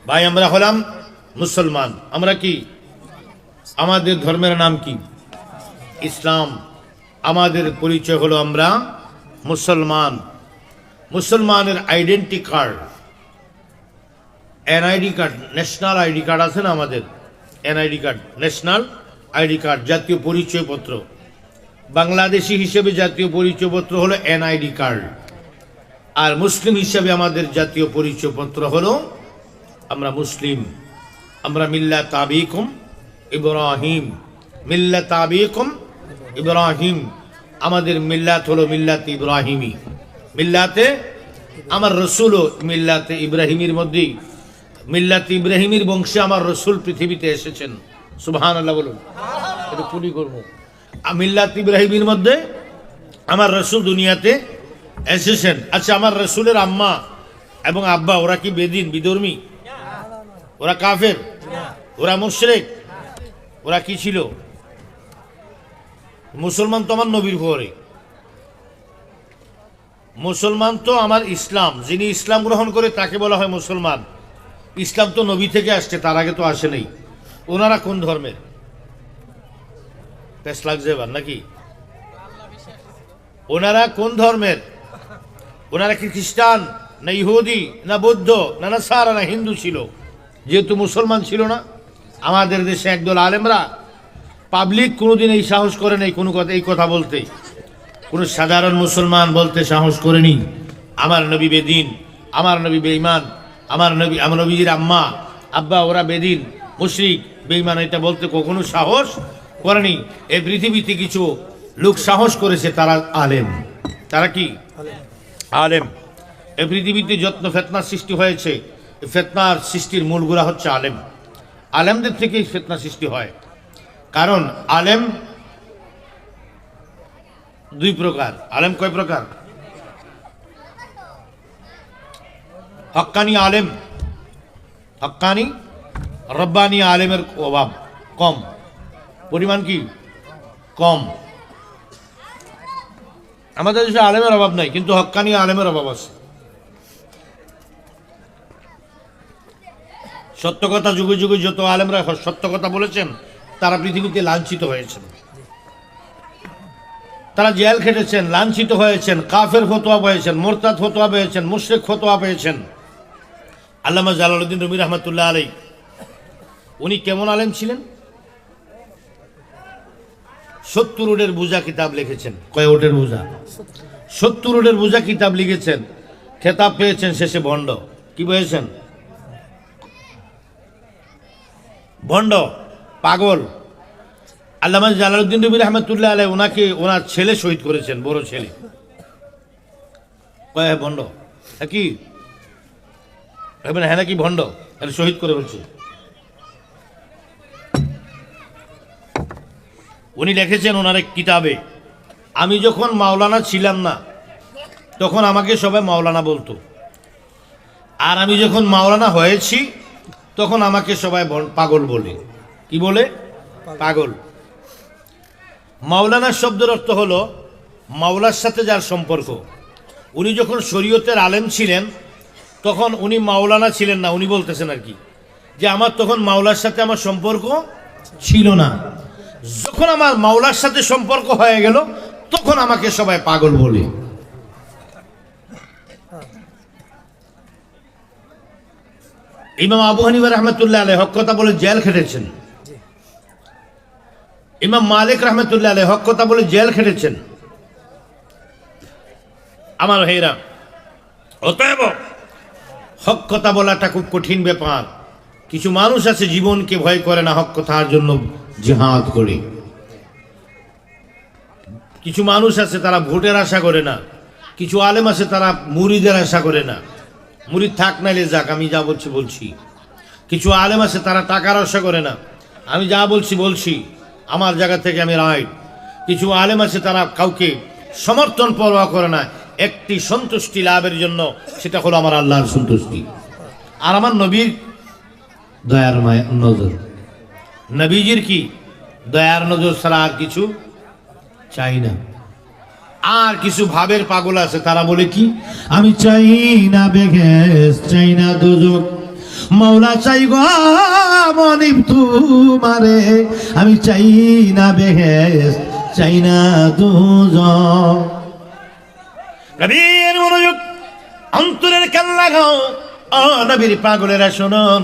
ভাই আমরা হলাম মুসলমান। আমরা কি, আমাদের ধর্মের নাম কি? ইসলাম। আমাদের পরিচয় হলো আমরা মুসলমান। মুসলমানের identity card, NID card, national ID card আছে না আমাদের? NID card, national ID card, জাতীয় পরিচয়পত্র। বাংলাদেশি হিসেবে জাতীয় পরিচয়পত্র হলো এনআইডি কার্ড, আর মুসলিম হিসেবে আমাদের জাতীয় পরিচয়পত্র হলো আমরা মুসলিম। আমরা মিল্লাত আবিকুম ইব্রাহিম, মিল্লাত আবিকুম ইব্রাহিম, আমাদের মিল্লাত হলো মিল্লাত ইব্রাহিমি। মিল্লাতে আমার রসুলও মিল্লাতে ইব্রাহিমের মধ্যেই, মিল্লাত ইব্রাহিমের বংশে আমার রসুল পৃথিবীতে এসেছেন। সুবহানাল্লাহ বলুন। এটা পুরি করবো। মিল্লাত ইব্রাহিমের মধ্যে আমার রসুল দুনিয়াতে এসেছেন। আচ্ছা, আমার রসুলের আম্মা এবং আব্বা ওরা কি বেদিন, বিধর্মী? ওরা কাফের? ওরা মুশরিক? ওরা কি ছিল? মুসলমান তো আমার নবীর পরে। মুসলমান তো আমার ইসলাম, যিনি ইসলাম গ্রহণ করে তাকে বলা হয় মুসলমান। ইসলাম তো নবী থেকে আসছে, তার আগে তো আসে নেই। ওনারা কোন ধর্মের? পেশ লাগছে এবার নাকি? ওনারা কোন ধর্মের? ওনারা কি খ্রিস্টান, না ইহুদি, না বৌদ্ধ, না নাসারা, না হিন্দু ছিল? যেহেতু মুসলমান ছিল না, আমাদের দেশে একদল আলেমরা, পাবলিক কোনোদিন এই সাহস করে নেই কোনো কথা, এই কথা বলতে। কোনো সাধারণ মুসলমান বলতে সাহস করেনি আমার নবী বেদিন, আমার নবী বেঈমান, আমার নবীজির আম্মা আব্বা ওরা বেদিন, মুশরিক, বেঈমান, এটা বলতে কখনো সাহস করেনি। এই পৃথিবীতে কিছু লোক সাহস করেছে, তারা আলেম। তারা কি? আলেম। এই পৃথিবীতে যত ফিতনার সৃষ্টি হয়েছে, এই ফিতনার সৃষ্টির মূলগুলা হচ্ছে আলেম। আলেমদের থেকেই ফিতনা সৃষ্টি হয়। কারণ আলেম দুই প্রকার। আলেম কয় প্রকার? হক্কানি আলেম, হক্কানি, রব্বানি আলেমের অভাব কম, পরিমাণ কি কম। আমাদের দেশে আলেমের অভাব নাই, কিন্তু হক্কানি আলেমের অভাব আছে। সত্য কথা যুগে যুগে যত আলেমরা সত্য কথা বলেছেন, তারা পৃথিবীতে লাঞ্ছিত হয়েছেন, তারা জেল খেটেছেন, লাঞ্ছিত হয়েছেন, কাফের ফতোয়া পেয়েছেন, মোরতাদ ফতোয়া পেয়েছেন, মুশরিক ফতোয়া পেয়েছেন। আল্লামা জালালউদ্দিন রুমি রহমতুল্লাহ আলাইহি, উনি কেমন আলেম ছিলেন? 70 ওটের বোঝা কিতাব লিখেছেন। কয় ওটের বোঝা? 70 ওটের বোঝা কিতাব লিখেছেন, খেতাব পেয়েছেন, শেষে ভণ্ড। কি পেয়েছেন? ভণ্ড, পাগল। আল্লামা জালালউদ্দিন রুমি রহমতুল্লাহ আলাইহি ওনাকে ওনার ছেলে শহীদ করেছেন, বড় ছেলে। কয় ভণ্ড? কি হ্যাঁ নাকি ভণ্ড? শহীদ করে বলছে। উনি লিখেছেন ওনার এক কিতাবে, আমি যখন মাওলানা ছিলাম না তখন আমাকে সবাই মাওলানা বলতো, আর আমি যখন মাওলানা হয়েছি তখন আমাকে সবাই পাগল বলে। কি বলে? পাগল। মাওলানা শব্দের অর্থ হলো মাওলার সাথে যার সম্পর্ক। উনি যখন শরীয়তের আলেম ছিলেন তখন উনি মাওলানা ছিলেন না। উনি বলতেছেন আর কি, যে আমার তখন মাওলার সাথে আমার সম্পর্ক ছিল না। যখন আমার মাওলার সাথে সম্পর্ক হয়ে গেল তখন আমাকে সবাই পাগল বলে। ইমাম আবু হানিফা রহমতুল্লাহ আলাইহি হক কথা বলে জেল খেটেছেন। ইমাম মালিক রহমতুল্লাহ আলাইহি হক কথা বলে জেল খেটেছেন। আমার ভাইরা, অতএব হক কথা বলাটা খুব কঠিন ব্যাপার। কিছু মানুষ আছে জীবনকে ভয় করে না, হক কথার জন্য জিহাদ করে। কিছু মানুষ আছে তারা ভোটের আশা করে না। কিছু আলেম আছে তারা মুরিদের আশা করে না, মুরিদ থাক নাইলে যাক, আমি যা বলছি বলছি। কিছু আলেম আছে তারা টাকার আশা করে না, আমি যা বলছি বলছি, আমার জায়গা থেকে আমি রাইট। কিছু আলেম আছে তারা কাউকে সমর্থন পরোয়া করে না, একটি সন্তুষ্টি লাভের জন্য, সেটা হলো আমার আল্লাহর সন্তুষ্টি আর আমার নবীর দয়ার নজর। নবীজির কি দয়ার নজর ছাড়া আর কিছু চাই না। আর কিছু ভাবের পাগল আছে, তারা বলে কি, আমি চাই না বেহেশত, চাই না দোজখ, মৌলা চাই গো মনিব তোমারে, আমি চাই না বেহেশত, চাই না দুজক। নবীর মনোযোগ, অন্তরের কান লাগাও। ও নবীর পাগলেরা শুনুন,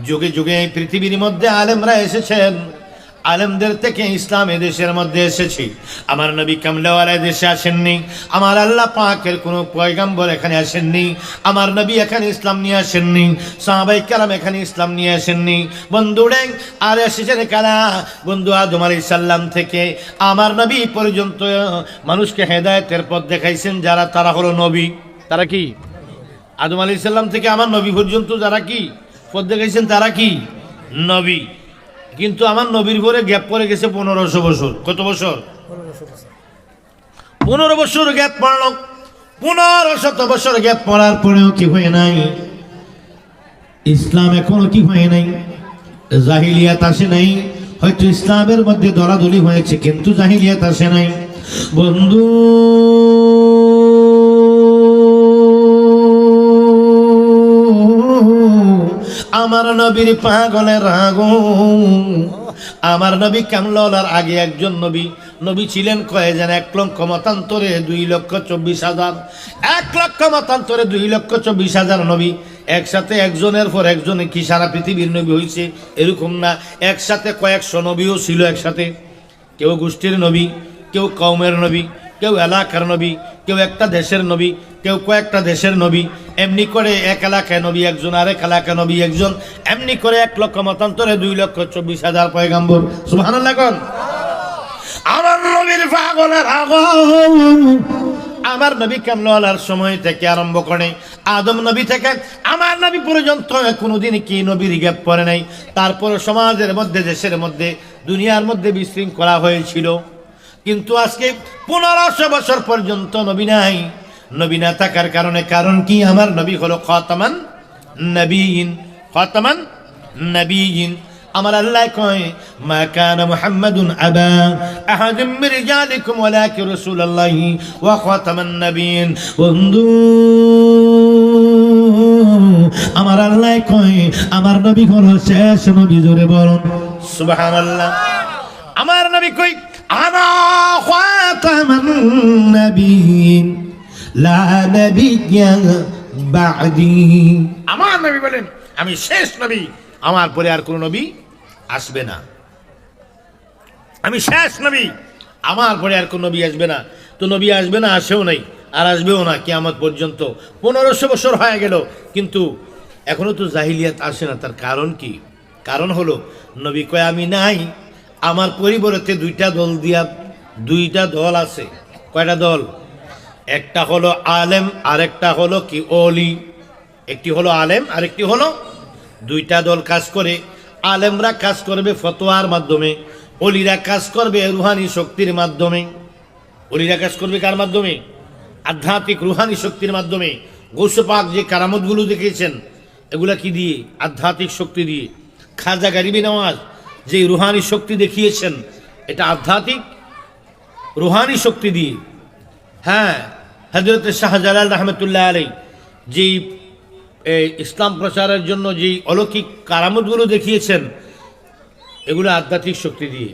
যুগে যুগে এই পৃথিবীর মধ্যে আলেমরা এসেছেন। আলেমদের থেকে ইসলাম দেশের মধ্যে এসেছে। আমার নবী কামলাওয়ালা দেশে আসেননি, আমার আল্লাহ পাকের কোনো পয়গাম্বর এখানে আসেননি, আমার নবী এখানে ইসলাম নিয়ে আসেননি, সাহাবায়ে কেরাম এখানে ইসলাম নিয়ে আসেননি। বন্ধুরে, আর এসেছেন কারা? বন্ধু আদম আলাইহিস সালাম থেকে আমার নবী পর্যন্ত মানুষকে হেদায়েতের পথ দেখাইছেন যারা, তারা হলো নবী। তারা কি? আদম আলাইহিস সালাম থেকে আমার নবী পর্যন্ত যারা কি পথ দেখাইছেন তারা কি নবী। কিন্তু আমার নবীর পরে গ্যাপ পড়ে গেছে 1500 বছর। কত বছর? 15 বছর গ্যাপ পড়ল। 1500 বছর গ্যাপ পড়ার পরেও কি হয় নাই? ইসলাম এখনো কি হয় নাই? জাহিলিয়াত আসে নাই। হয়তো ইসলামের মধ্যে দলাদলি হয়েছে, কিন্তু জাহিলিয়াত আসে নাই। বন্ধু আমার নবীর পাগলের রাগো, আমার নবী কামলার আগে একজন নবী নবী ছিলেন কয়জন? 1 লক্ষ মতান্তরে 2,24,000। 1 লক্ষ মতান্তরে 2,24,000 নবী। একসাথে একজনের পর একজনে কি সারা পৃথিবীর নবী হয়েছে? এরকম না, একসাথে কয়েকশো নবীও ছিল একসাথে। কেউ গোষ্ঠীর নবী, কেউ কওমের নবী, কেউ এলাকার নবী, কেউ একটা দেশের নবী, কেউ কয়েকটা দেশের নবী। এমনি করে এক এলাকায় নবী একজন, আরেক এলাকায় নবী একজন, এমনি করে 1 লক্ষ মতান্তরে 2,24,000 পয়গাম্বর। সুবহানাল্লাহ কোন? আমার নবীর পাগলের আগম, আমার নবী কামলার সময় থেকে আরম্ভ করে আদম নবী থেকে আমার নবী পর্যন্ত কোনোদিন কি নবীর গ্যাপ পড়ে নাই। তারপর সমাজের মধ্যে, দেশের মধ্যে, দুনিয়ার মধ্যে বিশৃঙ্খলা হয়েছিল। কিন্তু আজকে 1500 বছর পর্যন্ত নবী নাই। নবী না থাকার কারণে, কারণ কি? আমার নবী হলো খাতামান নবীন। খাতামান নবীন। আমার আল্লাহ কয়, মা কানা মুহাম্মাদুন আবা আহাদিম মির রিজালিকুম ওয়ালাকিন রাসূলুল্লাহি ওয়া খাতামান নবীন। বন্ধু আমার আল্লাহ কয়, আমার নবী হলো শেষ নবী। জোরে বলুন সুবহানাল্লাহ। আমার নবী কই, আনা খাতামান নবীন লা নবিয়্যা বা'দি। আমার নবী বলেন, আমি শেষ নবী, আমার পরে আর কোন নবী আসবে না। আমি শেষ নবী, আমার পরে আর কোন নবী আসবে না। তো নবী আসবে না, আসেও নাই, আর আসবেও না কিয়ামত পর্যন্ত। 1500 বছর হয়ে গেল, কিন্তু এখনো তো জাহিলিয়াত আসে না। তার কারণ কি? কারণ হলো নবী কয় আমি নাই, আমার পরিবর্তে 2টা দল দিয়া, 2টা দল আছে। কয়টা দল? একটা হলো আলেম, আরেকটা হলো কি ওলি। একটি হলো আলেম, আরেকটি হলো, 2টা দল কাজ করে। আলেমরা কাজ করবে ফতোয়ার মাধ্যমে, ওলিরা কাজ করবে রুহানি শক্তির মাধ্যমে। ওলিরা কাজ করবে কার মাধ্যমে? আধ্যাত্মিক রুহানি শক্তির মাধ্যমে। গৌসে পাক যে কারামতগুলো দেখিয়েছেন, এগুলা কি দিয়ে? আধ্যাত্মিক শক্তি দিয়ে। খাজা গরিবি নওয়াজ যে রুহানি শক্তি দেখিয়েছেন, এটা আধ্যাত্মিক রুহানি শক্তি দিয়ে। হ্যাঁ, হযরত শাহজালাল রহমতুল্লাহ আলাইহি যেই ইসলাম প্রচারের জন্য যেই অলৌকিক কারামতগুলো দেখিয়েছেন, এগুলো আধ্যাত্মিক শক্তি দিয়ে।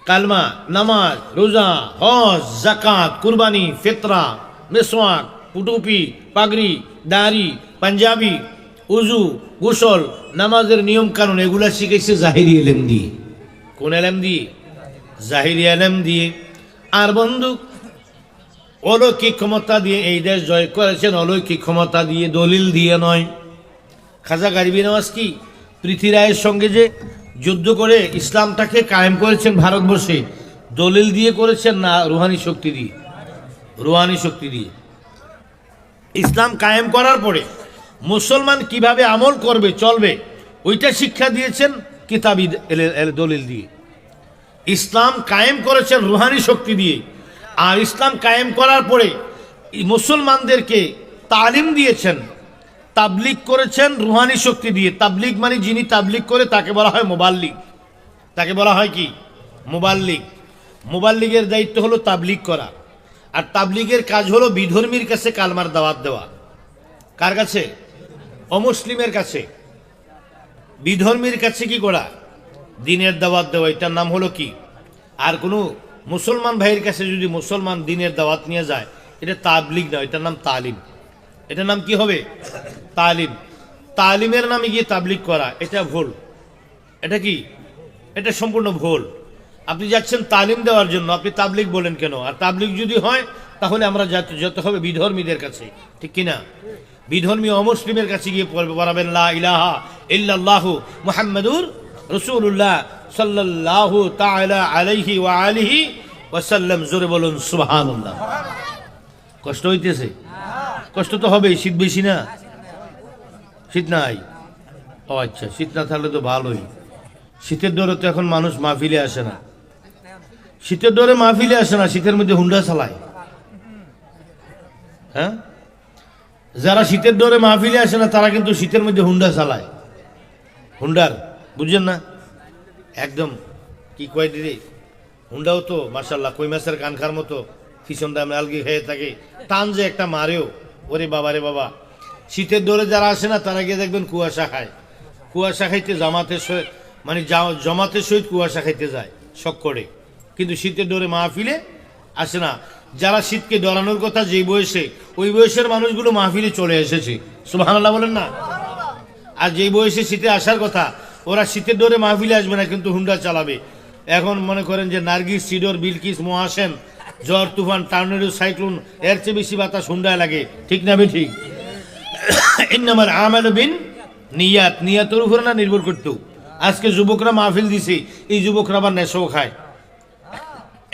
কালমা, নামাজ, রোজা, হজ, জাকাত, কুরবানি, ফিতরা, মিসওয়াক, টুপি, পাগড়ি, দাড়ি, পাঞ্জাবি, উজু, গোসল, নামাজের নিয়ম কানুন, এগুলা শিখেছে জাহিরি এলেম দিয়ে। কোন এলেম দিয়ে? জাহিরি এলেম দিয়ে। আর বন্ধু, অলৌকিক ক্ষমতা দিয়ে এই দেশ জয় করেছেন, অলৌকিক ক্ষমতা দিয়ে, দলিল দিয়ে নয়। খাজা গরিবি নওয়াজ কি পৃথ্বীরায়ের সঙ্গে যে যুদ্ধ করে ইসলামটাকে কায়েম করেছেন ভারতবর্ষে, দলিল দিয়ে করেছেন না রুহানি শক্তি দিয়ে? রুহানি শক্তি দিয়ে। ইসলাম কায়েম করার পরে মুসলমান কিভাবে আমল করবে, চলবে, ওইটা শিক্ষা দিয়েছেন কিতাবি দলিল দিয়ে। ইসলাম কায়েম করেছেন রুহানি শক্তি দিয়ে। আর ইসলাম কায়েম করার পরে মুসলমানদেরকে তালিম দিয়েছেন, তাবলিগ করেছেন রুহানি শক্তি দিয়ে। তাবলিগ মানে যিনি তাবলিগ করে তাকে বলা হয় মুবাল্লিগ। তাকে বলা হয় কি? মুবাল্লিগ। মুবাল্লিগের দায়িত্ব হলো তাবলিগ করা। আর তাবলিগের কাজ হলো বিধর্মীর কাছে কালমার দাওয়াত দেওয়া। কার কাছে? অমুসলিমের কাছে। বিধর্মীর কাছে কি করা? দিনের দাওয়াত দেওয়া, এটার নাম হলো কি? আর কোনো মুসলমান ভাইয়ের কাছে যদি মুসলমান দিনের দাওয়াত নিয়ে যায়, এটা তাবলিগ না, এটার নাম তালিম। এটার নাম কি হবে? তালিম। তালিমের নামে গিয়ে তাবলিগ করা, এটা ভুল। এটা কি? এটা সম্পূর্ণ ভুল। আপনি যাচ্ছেন তালিম দেওয়ার জন্য, আপনি তাবলিগ বলেন কেন? আর তাবলিগ যদি হয় তাহলে আমরা যেতে হবে বিধর্মীদের কাছে, ঠিক কিনা? বিধর্মী অমুসলিমের কাছে গিয়ে পড়াবেন লা ইলাহা ইল্লাল্লাহু মুহাম্মাদুর রাসূলুল্লাহ সাল্লাল্লাহু তাআলা আলাইহি ওয়া আলিহি ওয়াসাল্লাম। জোরে বলুন সুবহানাল্লাহ। কষ্ট হইতেছে? কষ্ট তো হবে, শীত বেশি না? শীত নাই? ও আচ্ছা, শীত না থাকলে তো ভালোই। শীতের ডরে তো এখন মানুষ মাহফিলে আসে না। শীতের ডরে মাহফিলে আসে না, শীতের মধ্যে হুন্ডা চালায়। হ্যাঁ, যারা শীতের ডরে মাহফিলে আসে না তারা কিন্তু শীতের মধ্যে হুন্ডা চালায়। হুন্ডার বুঝছেন না? একদম কি কয় দিদি, হুন্ডাও তো মাশাল্লাহ কই মাছের কানখার মতো ফিসনটা আলগি হয়ে থাকে, টান যে একটা মারেও। ওরে বাবা রে বাবা, শীতের ডরে যারা আসে না তারা গিয়ে দেখবেন কুয়াশা খায়। কুয়াশা খাইতে জামাতের সহিত, মানে জমাতের সহিত কুয়াশা খাইতে যায় শখ করে, কিন্তু শীতের ডরে মাহফিলে আসে না। যারা শীতকে ডরানোর কথা যেই বয়সে, ওই বয়সের মানুষগুলো মাহফিলে চলে এসেছে। সুবহানাল্লাহ বলেন না? আর যেই বয়সে শীতে আসার কথা, ওরা শীতের ডরে মাহফিলে আসবে না, কিন্তু হুন্ডা চালাবে। এখন মনে করেন যে নার্গিস, সিডর, বিলকিস, মহাসেন, ঝড় তুফান, টার্নেডো, সাইক্লোন, এর চেয়ে বেশি বাতাস হুন্ডায় লাগে, ঠিক না? ঠিক। ইন্নামাল আমালু বিন নিয়াত, নিয়াতের উপরে না নির্ভর করতো। আজকে যুবকরা মাহফিল দিছে, এই যুবকরা আবার নেশাও খায়।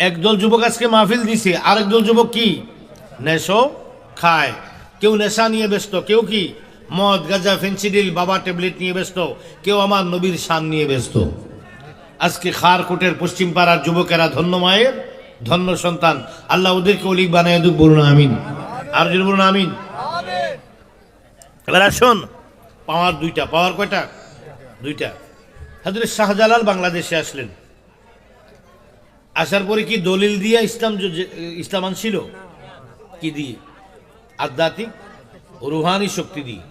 একদল যুবক আজকে মাহফিল দিছে, আরেকদল যুবক কি নেশাও খায়। কেউ নেশা নিয়ে ব্যস্ত, কেউ কি মদ, গাঁজা, ফেন্সিডিল, বাবা ট্যাবলেট নিয়ে ব্যস্ত, কেউ আমার নবীর শান নিয়ে ব্যস্ত। আজকে খারকোটের পশ্চিম পাড়ার যুবকেরা ধন্য মায়ের ধন্য সন্তান, আল্লাহ ওদেরকে অলিক বানায় দুক, বলুন আমিন। আর যদি বলুন আমিন। এবার আসুন, পাওয়ার দুইটা। পাওয়ার কয়টা? দুইটা। হযরত শাহজালাল বাংলাদেশে আসলেন। আসার পরে কি দলিল দিয়ে ইসলাম আনছিল? কি দিয়ে? আধ্যাত্মিক রুহানি শক্তি দিয়ে।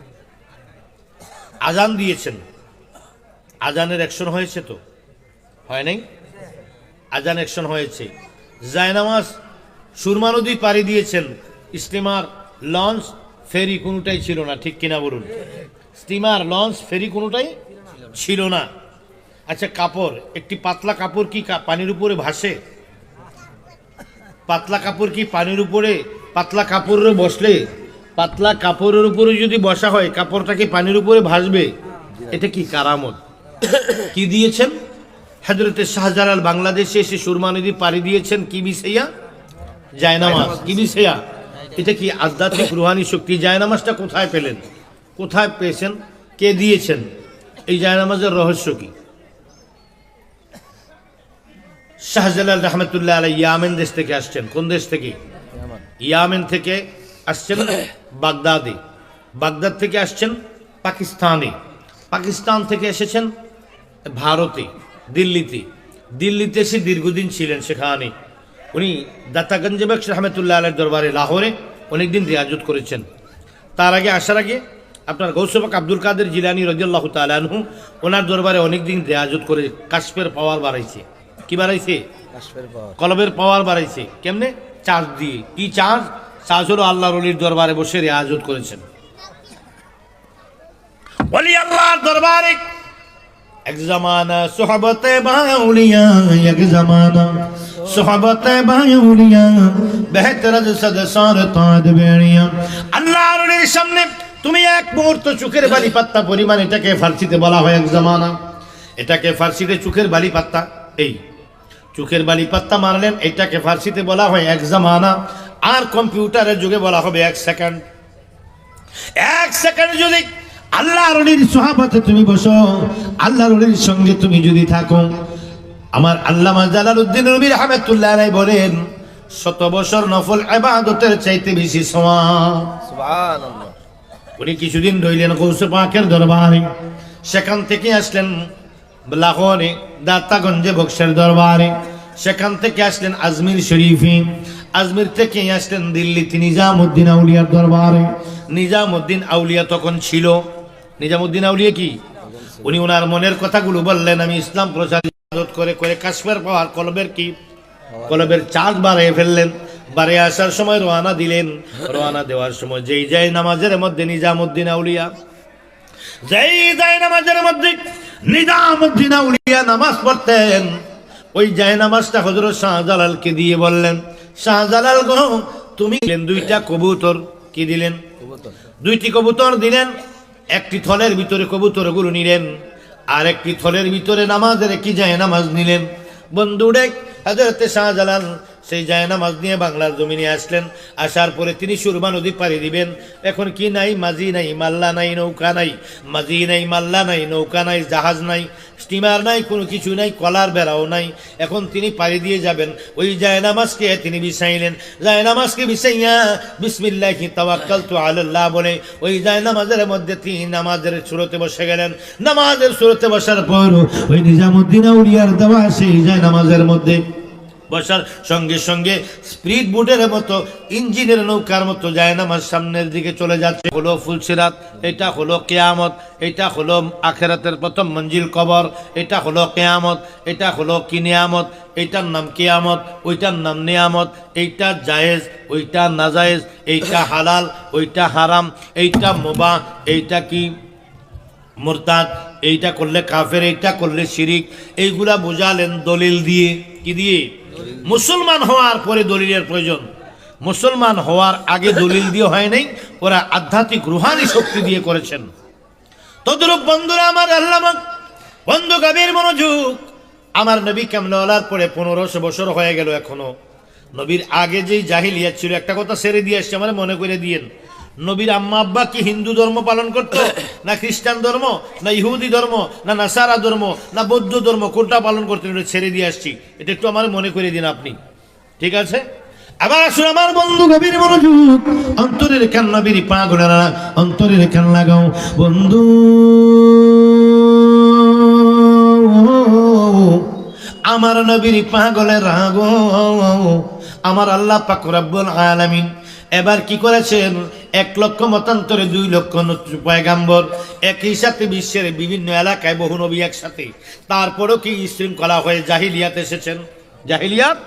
আজান দিয়েছেন, আজানের অ্যাকশন হয়েছে তো? হয় নাই? আজান অ্যাকশন হয়েছে। জায়নামাজ, সুরমা নদী পাড়ি দিয়েছেন। স্টিমার, লঞ্চ, ফেরি কোনোটাই ছিল না, ঠিক কিনা বলুন? স্টিমার, লঞ্চ, ফেরি কোনোটাই ছিল না। আচ্ছা, কাপড়, একটি পাতলা কাপড় কি পানির উপরে ভাসে? পাতলা কাপড় কি পানির উপরে? পাতলা কাপড়ে বসলে, পাতলা কাপড়ের উপরে যদি বসা হয়, কাপড়টা কি পানির উপরে ভাসবে? এটা কি কারামত। কি দিয়েছেন? হযরতে শাহজালাল বাংলাদেশে এসে সুরমা নদী পাড়ি দিয়েছেন কি বিষয়া? জায়নামাজ। কি বিষয়া? এটা কি আধ্যাত্মিক রুহানি শক্তি। জায়নামাজটা কোথায় পেলেন? কোথায় পেয়েছেন? কে দিয়েছেন? এই জায়নামাজের রহস্য কি? শাহজালাল রহমতুল্লাহ আলাইহি ইয়ামেন দেশ থেকে আসছেন। কোন দেশ থেকে? ইয়ামেন থেকে আসছেন বাগদাদে। বাগদাদ থেকে আসছেন পাকিস্তানে। পাকিস্তান থেকে এসেছেন ভারতে, দিল্লিতে। দিল্লিতে এসে দীর্ঘদিন ছিলেন সেখানে। উনি দাতাগঞ্জ বখশ রহমতুল্লাহ আলাইহির দরবারে লাহোরে অনেকদিন রিয়াজত করেছেন। তার আগে আসার আগে আপনার গৌস পাক আব্দুল কাদের জিলানী রাদিয়াল্লাহু তাআলা আনহু ওনার দরবারে অনেকদিন রিয়াজত করে কাশফের পাওয়ার বাড়াইছে। কি বাড়াইছে? কলবের পাওয়ার বাড়াইছে। কেমনে? চার্জ দিয়ে। কি চার্জ? চার্জ হলো আল্লাহর ওলির দরবারে বসে রিয়াজত করেছেন। ওলি আল্লাহর দরবারে এক জামানা সোহবতে বাউলিয়া, এক জামানা সোহবতে বাউলিয়া, বেহতর সদ সর তাদ বেড়িয়া। আল্লাহর ওলির সামনে তুমি এক মুহূর্ত চোখের বালি পাত্তা পরিমাণ, এটাকে ফার্সিতে বলা হয় এক জামানা। এটাকে ফার্সিতে চোখের বালি পাত্তা, এই চোখের বালি পাত্তা মারলেন, এটাকে ফার্সিতে বলা হয় এক জামানা। আর কম্পিউটারের যুগে বলা হবে এক সেকেন্ড। এক সেকেন্ড যদি আল্লাহর ওলির সোহবতে তুমি বসো, আল্লাহর ওলির সঙ্গে তুমি যদি থাকো, আমার আল্লামা জালালউদ্দিন রুমি রাহমাতুল্লাহ আলাইহি বলেন 100 বছর নফল ইবাদতের চাইতে বেশি সওয়াব। সুবহানাল্লাহ। উনি কিছুদিন রইলেন গৌসে পাকের দরবারে। সেখান থেকে আসলেন লাহোরে দাতাগঞ্জে বক্সের দরবারে। সেখান থেকে আসলেন আজমির শরীফে। আজমির থেকে আসলেন দিল্লিতে নিজামউদ্দিন আউলিয়ার দরবারে। নিজামউদ্দিন আউলিয়া তখন ছিল। নিজামউদ্দিন আউলিয়া কি? উনি ওনার মনের কথাগুলো বললেন, আমি ইসলাম প্রচার করে করে কাশ্মীর পাওয়ার কলবের চার্জ বাড়িয়ে ফেললেন। বাড়ি আসার সময় রওনা দিলেন। রওনা দেওয়ার সময় যেই যায় নামাজের মধ্যে নিজামুদ্দিন আউলিয়া, যেই যায় নামাজের মধ্যে নিজামুদ্দিন আউলিয়া নামাজ পড়তেন, ওই যায় নামাজটা হযরত শাহজালালকে দিয়ে বললেন, শাহজালাল গো তুমি দুইটা কবুতর কি দিলেন, দুইটি কবুতর দিলেন। একটি থলের ভিতরে কবুতরগুলো নিলেন, আর একটি থলের ভিতরে নামাজের কি যায় নামাজ নিলেন। বন্ধু ডেক হযরত শাহজালাল সেই যায় নামাজ নিয়ে বাংলার জমিনে আসলেন। আসার পরে তিনি সুরমা নদী পাড়ি দিবেন। এখন কি নাই, মাঝি নাই, মাল্লা নাই, নৌকা নাই, মাঝি নাই, মাল্লা নাই, নৌকা নাই, জাহাজ নাই, স্টিমার নাই, কোনো কিছু নাই, কলার বেড়াও নাই। এখন তিনি পাড়ি দিয়ে যাবেন। ওই যায় নামাজকে তিনি বিছাইলেন। যায় নামাজকে বিছাইয়া বিসমিল্লাহি তাওয়াক্কালতু আলাল্লাহ বলে ওই যায় নামাজের মধ্যে তিনি নামাজের সুরতে বসে গেলেন। নামাজের সুরতে বসার পর ওই নিজামুদ্দিন আউলিয়ার দেওয়া সেই যায় নামাজের মধ্যে বসার সঙ্গে সঙ্গে স্পিড বোটের মতো, ইঞ্জিনের নৌকার মতো যায় নামাজ সামনের দিকে চলে যাচ্ছে। হলো ফুলসিরাত, এটা হলো কেয়ামত, এটা হলো আখেরাতের প্রথম মঞ্জিল কবর, এটা হলো কেয়ামত, এটা হলো কি নিয়ামত, এইটার নাম কেয়ামত, ওইটার নাম নিয়ামত, এইটা জায়েজ, ওইটা নাজায়েজ, এইটা হালাল, ওইটা হারাম, এইটা মুবাহ, এইটা কি মুরতাদ, এইটা করলে কাফের, এইটা করলে শিরিক। এইগুলা বোঝালেন দলিল দিয়ে। কি দিয়ে? মুসলমান হওয়ার পরে দলিলের প্রয়োজন। মুসলমান হওয়ার আগে দলিল দিয়ে হয় নাই, ওরা আধ্যাত্মিক রুহানি শক্তি দিয়ে করেছেন। তদ্রূপ বন্ধুরা আমার, আল্লাহ বন্ধু কবির মনোযোগ। আমার নবী কামলার পরে 1500 বছর হয়ে গেল, এখনো নবীর আগে যেই জাহিলিয়াত ছিল, একটা কথা ছেড়ে দিয়ে আসছে, আমার মনে করে দিয়েন। নবীর আম্মা আব্বা কি হিন্দু ধর্ম পালন করতো, না খ্রিস্টান ধর্ম, না ইহুদি ধর্ম, না নাসারা ধর্ম, না বৌদ্ধ ধর্ম, কোনটা পালন করতেন? এটা ছেড়ে দিয়ে আসছি, এটা একটু আমার মনে করে দিন আপনি, ঠিক আছে? আবার আসুন আমার বন্ধু গভীর মনোযোগ, অন্তরের কান নবীর পাগলেরা, অন্তরের কান লাগাও বন্ধু। আমার নবীর পাগলেরা গো, আমার আল্লাহ পাক রব্বুল আলামিন এবার কি করেছেন? 1 লক্ষ মতান্তরে 2 লক্ষ পয়গাম্বর, একই সাথে বিশ্বের বিভিন্ন এলাকায় বহু নবী একসাথে। তারপরেও কি শৃঙ্খলা হয়ে জাহিলিয়াত এসেছেন? জাহিলিয়াত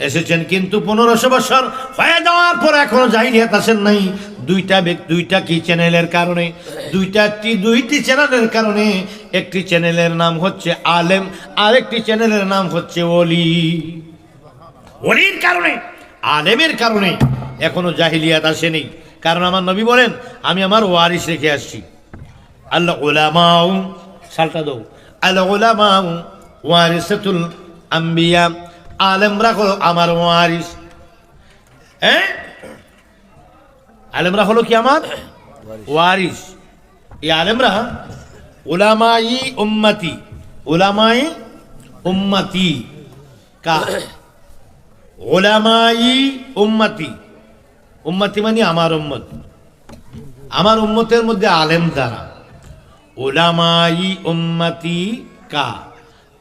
এসেছেন, কিন্তু 1500 বছর হয়ে যাওয়ার পর এখনো জাহিলিয়াত আসেন নাই। দুইটা কি চ্যানেলের কারণে, দুইটি চ্যানেলের কারণে। একটি চ্যানেলের নাম হচ্ছে আলেম, আরেকটি চ্যানেলের নাম হচ্ছে ওলি। ওলির কারণে, আলেমের কারণে এখনো জাহিলিয়াত আসেনি। কারণ আমার নবী বলেন, আমি আমার ওয়ারিস রেখে আসছি। আল্লাহ উলামাউ, সালটা দাও, আল্লাহ উলামাউ ওয়ারিসাতুল আম্বিয়া, আলেমরা হলো আমার ওয়ারিস। হ্যাঁ, আলেমরা হলো কি আমার ওয়ারিস। এই আলেমরা উলামাই উম্মতি, উলামাই উম্মতি কা, উলামাই উম্মতি, উম্মতি মানে আমার উম্মত, আমার উম্মতের মধ্যে আলেম দ্বারা। উলামাই উম্মতি কা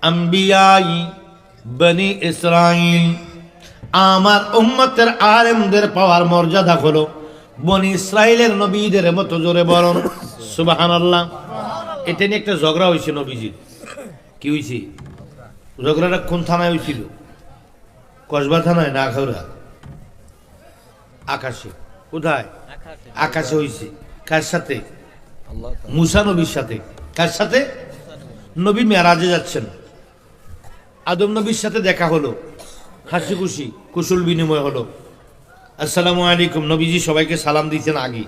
আম্বিয়াই বনি ইসরাইল, আমার উম্মতের আলেমদের পাওয়ার মর্যাদা হলো বনি ইসরাইলের নবীদের মতো। জোরে বলুন সুবহানাল্লাহ। এটা নিয়ে একটা ঝগড়া হয়েছে নবীজির। কি হয়েছে? ঝগড়াটা কোন থানায় হয়েছিল? কসবা থানায় না আখাউড়া? আকাশে। কোথায়? আকাশে হয়েছে। কার সাথে? মুসা নবীর সাথে। কার সাথে? নবী মেরাজে যাচ্ছেন, আদম নবীর সাথে দেখা হলো, হাসি খুশি কুশল বিনিময় হলো। আসসালামু আলাইকুম। নবীজি সবাইকে সালাম দিতেন আগে,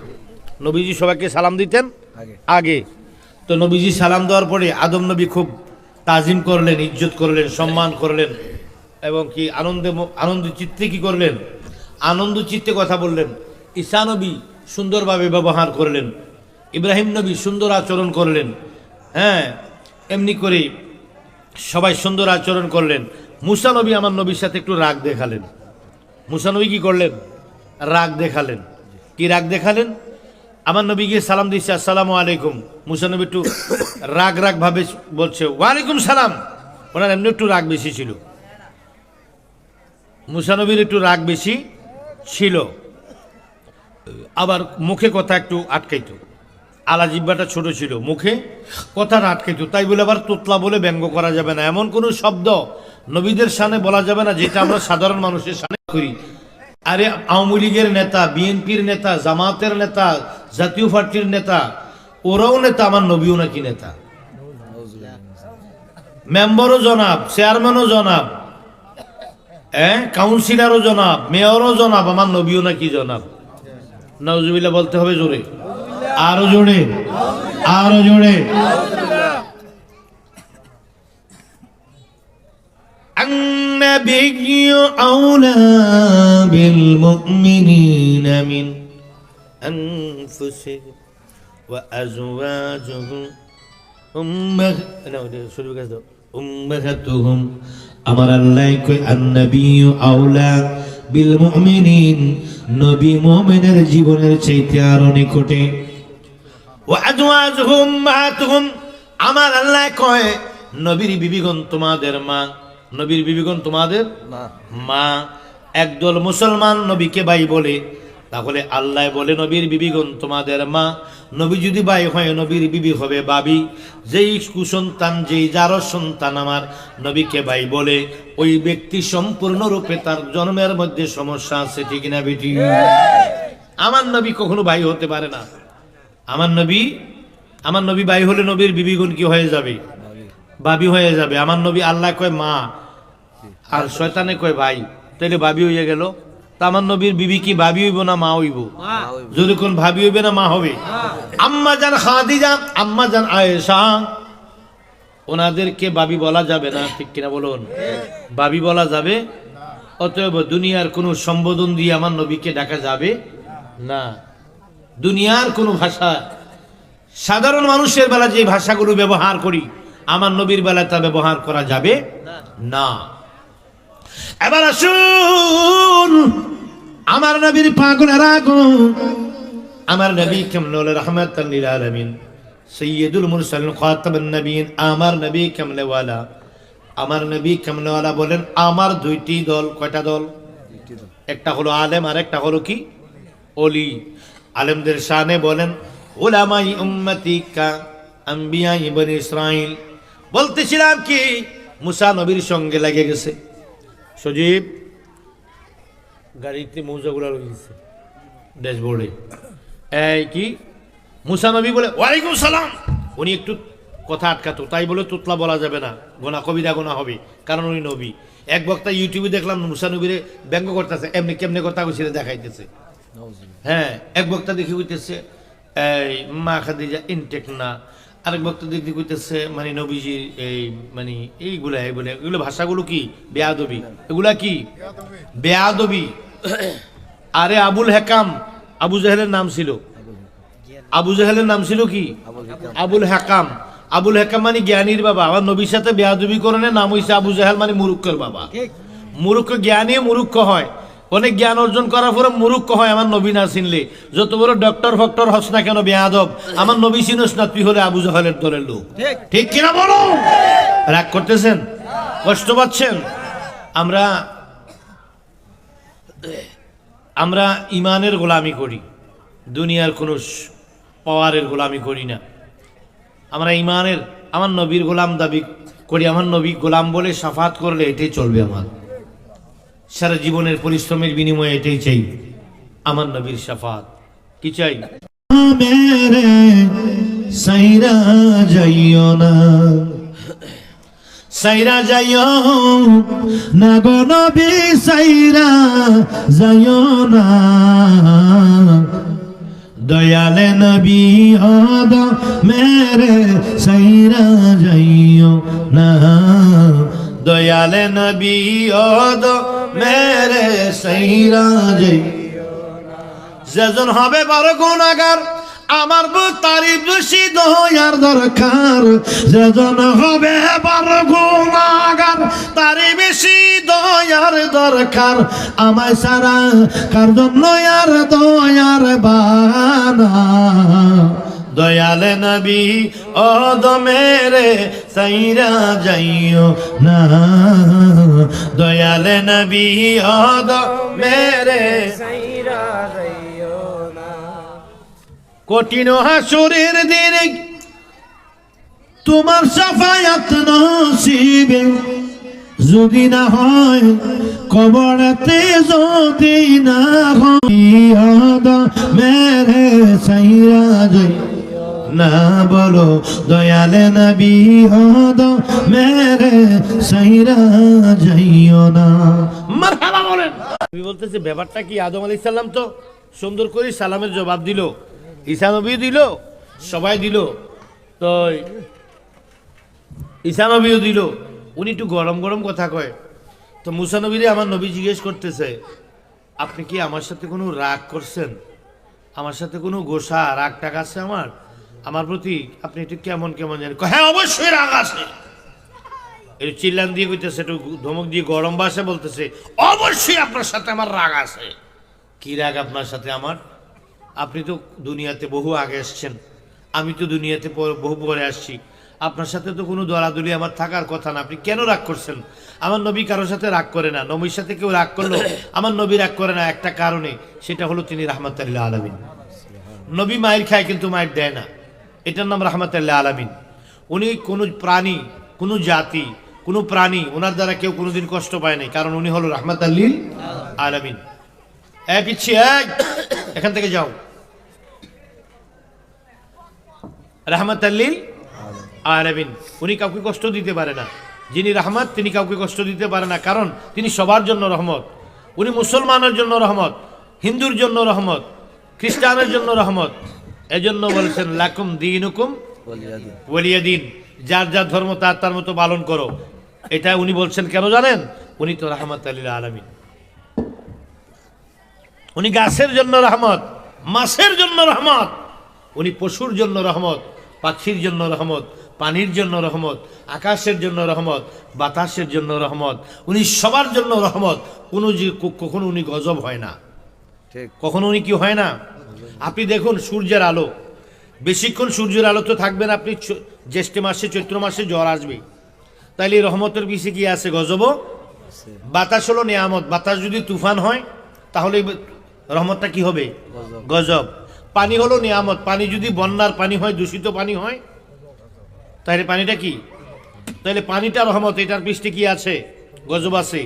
নবীজি সবাইকে সালাম দিতেন আগে। তো নবীজি সালাম দেওয়ার পরে আদম নবী খুব তাজিম করলেন, ইজ্জত করলেন, সম্মান করলেন, এবং কি আনন্দ চিত্তে কি করলেন? আনন্দ চিত্তে কথা বললেন। ঈসা নবী সুন্দরভাবে ব্যবহার করলেন, ইব্রাহিম নবী সুন্দর আচরণ করলেন। হ্যাঁ, এমনি করে সবাই সুন্দর আচরণ করলেন। মুসা নবী আমার নবীর সাথে একটু রাগ দেখালেন। মুসা নবী কি করলেন? রাগ দেখালেন। কি রাগ দেখালেন? আমার নবী গিয়ে সালাম দিচ্ছে, আসসালামু আলাইকুম। মুসা নবী একটু রাগ ভাবে বলছে ওয়ালাইকুম সালাম। ওনার এমনি একটু রাগ বেশি ছিল, মুসা নবীর একটু রাগ বেশি ছিল, আবার মুখে কথা একটু আটকাইতো। আলা জিব্বাটা ছোট ছিল, মুখে কথা আটকাইতো, তাই বলে আবার তোতলা বলে ব্যঙ্গ করা যাবে না। এমন কোনো শব্দ নবীদের সামনে বলা যাবে না যেটা আমরা সাধারণ মানুষের সামনে করি। আরে আওয়ামী লীগের নেতা, বিএনপির নেতা, জামাতের নেতা, জাতীয় পার্টির নেতা, ওরাও নেতা, আমার নবীও নাকি নেতা। মেম্বারও জনাব, চেয়ারম্যানও জনাব, কাউন্সিলরও জনাব, মেয়রও জনাব, আমার নবীও নাকি জনাব। নাউজুবিল্লাহ বলতে হবে জোরে, আরো জোরে, আরো জোরে। النبي أولى بالمؤمنين من أنفسهم وأزواجهم أمهاتهم আমার আল্লাহ কই আন্নবী আউলা বিল মুমিনিন, নবী মুমিনের জীবনের চাইতে আরো নিকটে। ওয়াজওয়াজুহুম উম্মাহাতুহুম, আমার আল্লাহ কয় নবীর বিবিগণ তোমাদের মা, নবীর বিবিগণ তোমাদের মা। একদল মুসলমান নবীকে ভাই বলে, তাহলে আল্লাহ বলে নবীর বিবিগণ তোমাদের মা। নবী যদি ভাই হয়, নবীর বিবি হবে বাবি। যেই কুসন্তান, যেই যার সন্তান আমার নবীকে ভাই বলে, ওই ব্যক্তি সম্পূর্ণরূপে তার জন্মের মধ্যে সমস্যা আছে, ঠিক না বেটি? আমার নবী কখনো ভাই হতে পারে না। আমার নবী ভাই হলে নবীর বিবিগণ কি হয়ে যাবে? বাবি হয়ে যাবে। আমার নবী আল্লাহ কয় মা আর শয়তানে কয় ভাই, তাইলে বাবি হইয়া গেল। তা আমার নবীর বিবি কি বাবি হইব না মা হইব? যদি কোন ভাবি হইবে না মা হবে? আম্মা জান খাদিজা, আম্মা জান আয়েশা, ওনাদেরকে বাবি বলা যাবে না, ঠিক কিনা বলুন? বাবি বলা যাবে। অতএব দুনিয়ার কোনো সম্বোধন দিয়ে আমার নবীকে ডাকা যাবে না। দুনিয়ার কোনো ভাষা, সাধারণ মানুষের বেলা যে ভাষাগুলো ব্যবহার করি, আমার নবীর বেলায় তা ব্যবহার করা যাবে না। এবার আসুন আমার নবীর পাগলেরা গো, আমার নবী কেমন হলো? রাহমাতাল লিল আলামিন, সাইয়্যিদুল মুরসালিন, খাতামুন নবিয়্যিন। আমার নবী কেমন ওয়ালা? আমার নবী কেমন ওয়ালা বলেন? আমার দুইটি দল। কয়টা দল? একটা হলো আলেম আর একটা হলো কি? ওলি। আলেমদের শানে বলেন উলামাই উম্মতি কা আম্বিয়া ইবনে ইসরাইল। বলতেছিলাম কি মুসা নবীর সঙ্গে লেগে গেছে। সজীব গাড়িতে মৌজাগুলো রয়েছে ড্যাশবোর্ডে। এই কি মুসা নবী বলে ওয়ালাইকুম সালাম, উনি একটু কথা আটকাতো, তাই বলে তোতলা বলা যাবে না, গোনা কবিরা গোনা হবে, কারণ উনি নবী। এক বক্তা ইউটিউবে দেখলাম মুসা নবীরে ব্যঙ্গ করতেছে, এমনি কেমনি কথা কইছিল দেখাইতেছে। হ্যাঁ, এক বক্তা দেখে কইতেছে এই মা খাদিজা ইনটেক না, আরেক বক্তা দেখে কইতেছে মানে নবীজির এই মানে এইগুলা এইগুলো এগুলো ভাষাগুলো কি বেয়াদবি, এগুলা কি বেয়াদবি। আরে আবুল হেকাম, আবু জাহেলের নাম ছিল, আবু জাহেলের নাম ছিল কি? আবুল হেকাম। আবুল হেকাম মানে জ্ঞানীর বাবা। আমার নবীর সাথে বেয়াদবি করণের নাম হইছে আবু জাহেল, মানে মুরুক্কের বাবা। মুরুক্ক জ্ঞানী মুরুক্ক হয়, অনেক জ্ঞান অর্জন করার পরে মুরুক্ক হয় আমার নবী না চিনলে। যত বড় ডক্টর ফক্টর হস না কেন বেয়াদব, আমার নবী চিনস না, তুই হলে আবু জাহেলের দলের লোক, ঠিক কিনা বলো? রাগ করতেছেন? কষ্ট পাচ্ছেন? আমরা ইমানের গোলামি করি, দুনিয়ার কোনো পাওয়ারের গোলামি করি না। আমরা ইমানের, আমার নবীর গোলাম দাবি করি। আমার নবী গোলাম বলে সাফাত করলে এটাই চলবে। আমার সারা জীবনের পরিশ্রমের বিনিময়ে এটাই চাই, আমার নবীর সাফাত। কি চাই? মেরে সাইরা যাইও না, সাইরা যাইও না গো নবী, সাইরা যাইও না। দয়ালে নবী হদ মেরে সাইরা যাইও না, দয়ালে নবী হদ মেরে সাইরা যাইও না। যেজন হবে বড় গুনাহগার, আমার তারিফ বেশি দয়ার দরকার। যেজন হবে বড় গুনাহগার, তারই বেশি দয়ার দরকার। আমায় সারা কার জন্য আর দয়ার বানা। দয়ালে নবী ও দমেরে সাইরা যাইও না, দয়ালে নবী ও দমেরে সাইরা যাইও না। কঠিন হাসরের দিনে তোমার সাফায়াত নসিবে যদি না হয়, কবরেতে যদি না হয়, মেরে সাইরা যাই না বলো দয়ালে নবী হদ মেরে সাইরা যাইও না। মারহাবা বলেন। আমি বলতেছি ব্যাপারটা কি, আদম আলাইহিস সালাম তো সুন্দর করে সালামের জবাব দিল, ঈসা নবী দিল, সবাই দিল, তো ঈসা নবীও দিল। উনি একটু গরম গরম কথা কয়। তো মুসা নবীরে আমার নবী জিজ্ঞেস করতেছে, আপনি কি আমার সাথে কোনো রাগ করছেন? আমার সাথে কোনো গোসা রাগ টাগ আছে আমার প্রতি? আপনি একটু কেমন কেমন জানেন? হ্যাঁ অবশ্যই রাগ আছে। একটু চিল্লান দিয়ে কইতেছে, একটু ধমক দিয়ে গরম ভাষা বলতেছে, অবশ্যই আপনার সাথে আমার রাগ আছে। কি রাগ আপনার সাথে আমার? আপনি তো দুনিয়াতে বহু আগে এসছেন, আমি তো দুনিয়াতে বহু পরে আসছি। আপনার সাথে তো কোনো দলাদলি আমার থাকার কথা না, আপনি কেন রাগ করছেন? আমার নবী কারোর সাথে রাগ করে না। নবীর সাথে কেউ রাগ করলো, আমার নবী রাগ করে না একটা কারণে, সেটা হলো তিনি রাহমাতুল লিল আলামিন। নবী মায়ের খায় কিন্তু মায়ের দেয় না, এটার নাম রাহমাতুল লিল আলামিন। উনি কোনো প্রাণী, কোনো জাতি, কোনো প্রাণী ওনার দ্বারা কেউ কোনোদিন কষ্ট পায় নাই, কারণ উনি হলো রাহমাতুল লিল আলামিন। পিছিয়ে এখান থেকে যাও। রাহমাতুল লিল আলামিন, উনি কাউকে কষ্ট দিতে পারে না। যিনি রাহমাত তিনি কাউকে কষ্ট দিতে পারে না, কারণ তিনি সবার জন্য রহমত। উনি মুসলমানের জন্য রহমত, হিন্দুর জন্য রহমত, খ্রিস্টানের জন্য রহমত। এজন্য বলেছেন লাকুম দীনুকুম ওয়ালিয়া দিন, যার যার ধর্ম তার তার মতো পালন করো। এটা উনি বলছেন কেন জানেন? উনি তো রাহমাতুল লিল আলামিন। উনি গাছের জন্য রহমত, মাছের জন্য রহমত, উনি পশুর জন্য রহমত, পাখির জন্য রহমত, পানির জন্য রহমত, আকাশের জন্য রহমত, বাতাসের জন্য রহমত। উনি সবার জন্য রহমত। কখনো উনি গজব হয় না, কখনো উনি কি হয় না। আপনি দেখুন সূর্যের আলো, বেশিক্ষণ সূর্যের আলো তো থাকবেন আপনি। জ্যৈষ্ঠ মাসে চৈত্র মাসে জ্বর আসবে, তাইলে রহমতের বেশি কি আছে? গজবও। বাতাস হলো নিয়ামত, বাতাস যদি তুফান হয় তাহলে রহমতটা কি হবে? গজব। পানি হলো নিয়ামত, পানি যদি বন্যার পানি হয়, দূষিত পানি হয়, তাহলে পানিটা কি? তাহলে পানিটা রহমত, এটার পৃষ্ঠে কি আছে? গজব আছে।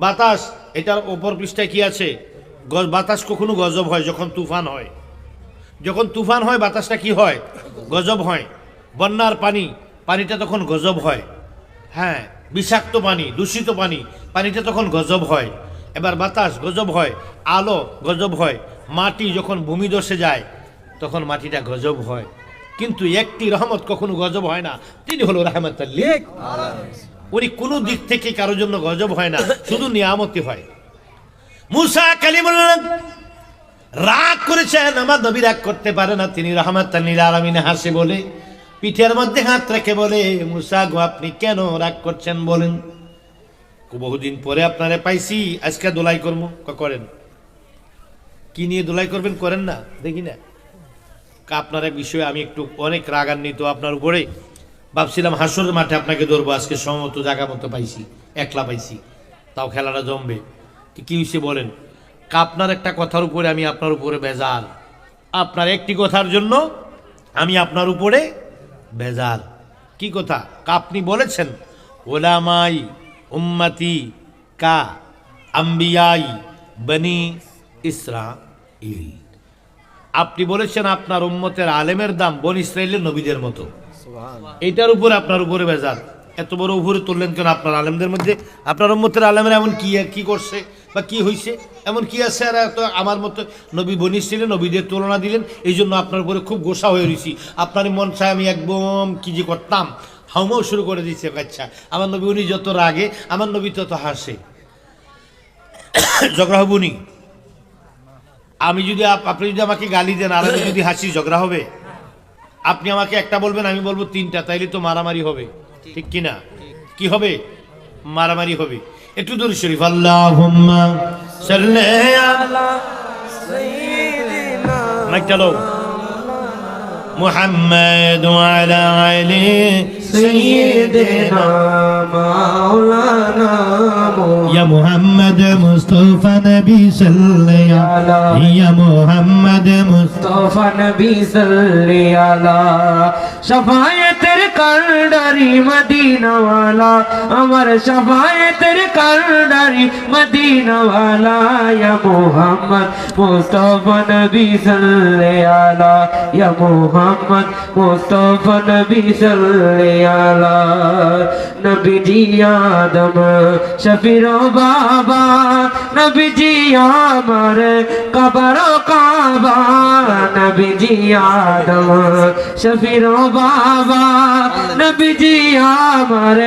বাতাস, এটার ওপর পৃষ্ঠায় কি আছে? বাতাস কখনো গজব হয় যখন তুফান হয়। যখন তুফান হয় বাতাসটা কি হয়? গজব হয়। বন্যার পানি, পানিটা তখন গজব হয়। হ্যাঁ, বিষাক্ত পানি, দূষিত পানি, পানিটা তখন গজব হয়। এবার বাতাস গজব হয়, আলো গজব হয়, মাটি যখন ভূমিধসে যায় তখন মাটিটা গজব হয়। কিন্তু একটি রহমত কখনো গজব হয় না, তিনি হলো রাহমাতুল লিল আলামিন। উনি কোনো দিক থেকে কারোর জন্য গজব হয় না, শুধু নিয়ামতি হয়। মুসা কালিমুল্লাহ রাগ করেছেন, আমার নবী রাগ করতে পারে না, তিনি রাহমাতুল লিল আলামিন। হাসে বলে, পিঠের মধ্যে হাত রেখে বলে, মুসা গো আপনি কেন রাগ করছেন বলেন? বহুদিন পরে আপনারে পাইছি, আজকে দোলাই করবো। করেন, কি নিয়ে দোলাই করবেন? করেন না, দেখি না। আপনার এক বিষয়ে আমি একটু অনেক রাগান্বিত আপনার উপরে। ভাবছিলাম হাসরের মাঠে আপনাকে ধরবো, আজকে সমত জায়গা মতো পাইছি, একলা পাইছি, তাও খেলাটা জমবে। কি হয়েছে বলেন? আপনার একটা কথার উপরে আমি আপনার উপরে বেজার, আপনার একটি কথার জন্য আমি আপনার উপরে বেজার। কি কথা? আপনি বলেছেন ওলামাই উম্মতি কা আম্বিয়াই বনি ইসরাইল। আপনি বলেছেন আপনার উম্মতের আলেমের দাম বনি ইসরাইলের নবীদের মতো। এইটার উপরে আপনার উপরে বেজার। এত বড় উপরে তুললেন কেন আপনার আলেমদের মধ্যে? আপনার উম্মতের আলেমের এমন কি করছে বা কি হয়েছে? এমন কি আছে? আর এত আমার মতো নবী বনি ছিলেন, নবীদের তুলনা দিলেন, এই জন্য আপনার উপরে খুব গোসা হয়ে রয়েছি। আপনারই মন চায় আমি একদম কি যে করতাম, হাউমাও শুরু করে দিচ্ছে। আচ্ছা, আমার নবী উনি যত রাগে, আমার নবী তত হাসে। ঝগড়া হব নি? আমি যদি আপনি যদি আমাকে গালি দেন আর আমি যদি হাসি, ঝগড়া হবে? আপনি আমাকে একটা বলবেন, আমি বলবো তিনটা, তাইলে তো মারামারি হবে, ঠিক কিনা? কি হবে? মারামারি হবে। একটু দরুদ শরীফ আল্লাহুম্মা সাল্লি আলা সাইয়্যিদিনা মুহাম্মদ ওয়া আলা আলিহি سيدنا مولانا يا محمد مصطفى نبي صلى يا محمد مصطفى نبی صلی علی شفاعتر کرداری مدینہ والا امر شفاعتر کرداری مدینہ والا یا محمد مصطفى نبی صلی علی یا محمد مصطفى نبی صلی علی نبی جی آدم شفیع بابا نبی جی آمر قبر কাবা নবীজি আদম শফির বাবা নবীজি আমার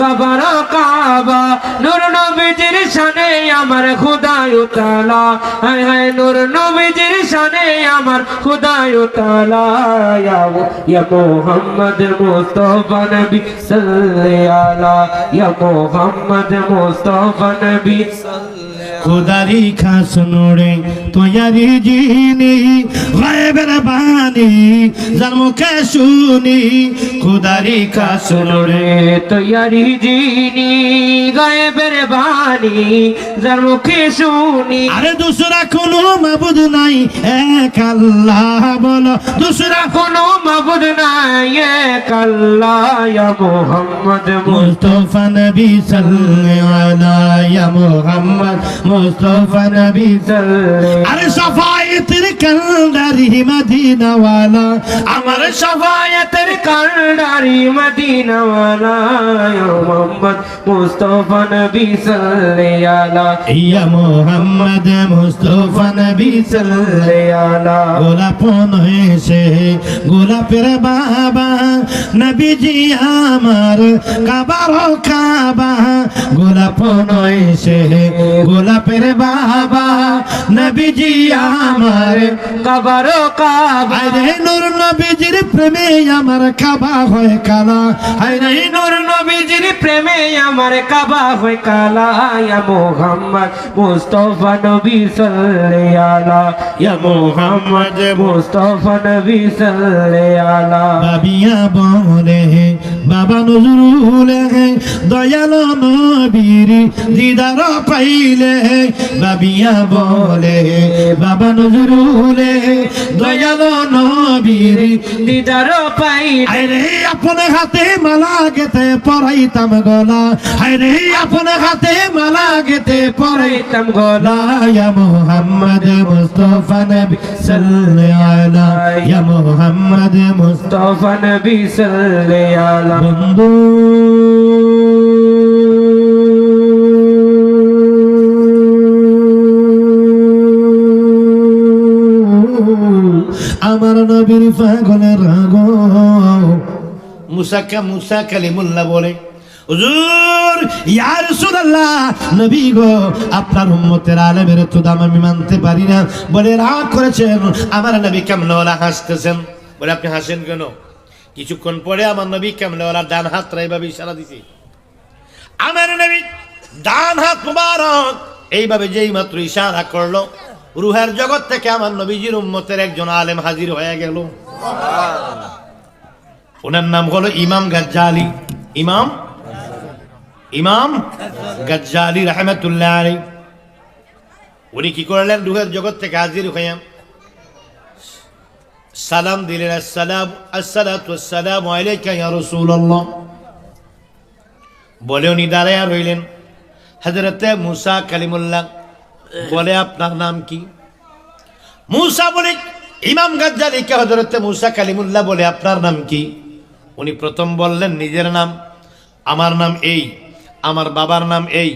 কবর কাবা নূর নবীজির শানে আমার খোদায় তাআলা হায় হায় নূর নবীজির শানে আমার খোদায় তাআলা ইয়া মুহাম্মদ মুস্তাফা নবী সাল্লাল্লাহু ইয়া মুহাম্মদ মুস্তাফা নবী खुदारी खास नोड़े तो यारी जीनी गायबर बानी जन्मों के सुनी खुदारी खास नोड़े तैयारी जीनी गायबर बानी जन्मों सुनी अरे दूसरा कोनो मबुद नहीं एक अल्लाह बोलो दूसरा कोनो मबुद नहीं एक अल्लाह या मोहम्मद मुस्तफा नबी सल्लल्लाहु अलैहि या मोहम्मद मुस्तफा नबी सल्लल्लाहु अरे शफायतेर कंडारी मदीना वाला अमर शफायतेर कंडारी मदीना वाला या मोहम्मद मुस्तफा नबी सल्लल्लाहु अलैहि या मोहम्मद मुस्तफा नबी सल्लल्लाहु গোলাপ নয়েছে গোলাপের বাবা নবীজি আমার কাবার কাবা গোলাপ নয়েছে গোলাপের বাবা নবীজি আমার কবর কাবা আরে নূর নবীজির প্রেমে আমার কাবা হয় কালা আরে নূর নবীজির প্রেমে আমার কাবা হয় কালা ইয়া মুহাম্মদ মুস্তাফা নবী সাল্লাল্লাহু ইয়া মুহাম্মদ মুস্তাফা নবী সাল্লাল্লাহু বাবিয়া বলে বাবা নজরুল দয়াল নবীর দিদার পাইলে বাবিয়া বলে বাবা নজরুল দয়াল নবীর দিদার পাইলে আরে আপন হাতে মালা গেতে পরাইতাম গলা আরে আপন হাতে মালা গেতে পরাইতাম গলা ইয়া মুহাম্মদ মুস্তাফা নবী সাল্লাল্লাহু আলাইহি ইয়া মুহাম্মদ মুস্তাফা নবী সাল্লাল্লাহু বন্ধু আমার নবীর পাগলের রাগ মুসা কালিমুল্লাহ বলে হুজুর ইয়া রাসূলুল্লাহ নবী গো আপনার উম্মতের আলেমের তো দাম আমি মানতে পারি না বলে রাগ করেছেন আমার নবী কামলাওয়ালা হাসতেছেন বলে আপনি হাসেন কেন কিছুক্ষণ পরে আমার নবী কামলাওয়ালা ডান হাত এইভাবে ইশারা দিছে আমার নবী ডান হাত মুবারক এইভাবে যেই মাত্র ইশারা করলো রুহের জগৎ থেকে আমার নবীজির উম্মতের একজন আলেম হাজির হয়ে গেল ওনার নাম হলো ইমাম গাজ্জালি ইমাম গাজ্জালি রাহমাতুল্লাহ আলাইহি উনি কি করলেন রুহের জগৎ থেকে হাজির হয়ে সালাম দিলেন আসসালাতু ওয়াসসালামু আলাইকা ইয়া রাসূলুল্লাহ বলে উনি দাঁড়ায়া রইলেন হযরতে মুসা কালিমুল্লাহ বলে আপনার নাম কি মুসা বলে ইমাম গাজ্জালিকে হযরতে মুসা কালিমুল্লাহ বলে আপনার নাম কি উনি প্রথম বললেন নিজের নাম আমার নাম এই আমার বাবার নাম এই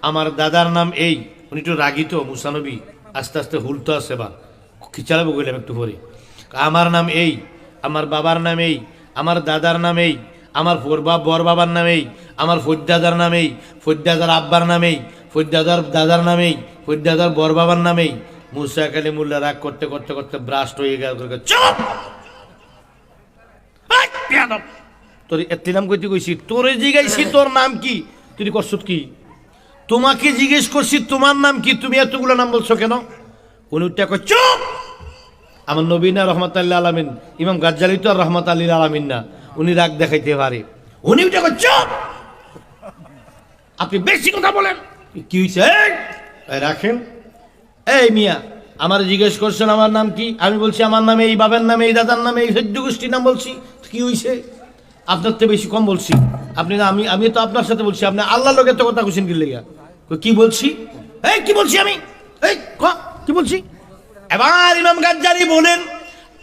আমার দাদার নাম এই উনি একটু রাগিত মুসা নবী আস্তে আস্তে হুলতো আছে বা কি চালাবো গেলাম একটু পরে আমার নাম এই আমার বাবার নাম এই আমার দাদার নাম এই আমার বর বাবার নাম এই আমার ফৈদাদার নাম এই ফৈদাদার আব্বার নাম এই ফৈদাদার দাদার নাম এই ফৈদাদার বর বাবার নাম এই মুসা কালিমুল্লাহ রাগ করতে করতে করতে ব্রাস্ট হয়ে গেল চুপ তোর এতে নাম কইতে কইছি তোরে জিজ্ঞাসি তোর নাম কি তুই করছত কি তোমাকে জিজ্ঞেস করছি তোমার নাম কি তুমি এতগুলো নাম বলছো কেন উনি উঠে কই চুপ আমার নবী না রহমাতুল্লাহ আলামিন ইমাম গাজ্জালি তো আর রহমাতুল্লাহ আলামিন না উনি রাগ দেখাইতে পারে উনি উঠে কই, চুপ, আপনি বেশি কথা বলেন। কি হয়েছে? এই রাখেন। এই মিয়া, আমার জিজ্ঞেস করছেন আমার নাম কি, আমি বলছি আমার নামে, এই বাবার নামে, এই দাদার নামে, এই সদ্য গোষ্ঠীর নাম বলছি। কি হয়েছে? আপনার তো বেশি কম বলছি। আপনি না, আমি তো আপনার সাথে বলছি, আপনি আল্লাহর লোকের তো কথা কুছেন কি লেগা? কি বলছি? এই কি বলছি আমি? এই কি বলছি? এবার ইমাম গাজ্জালী বলেন,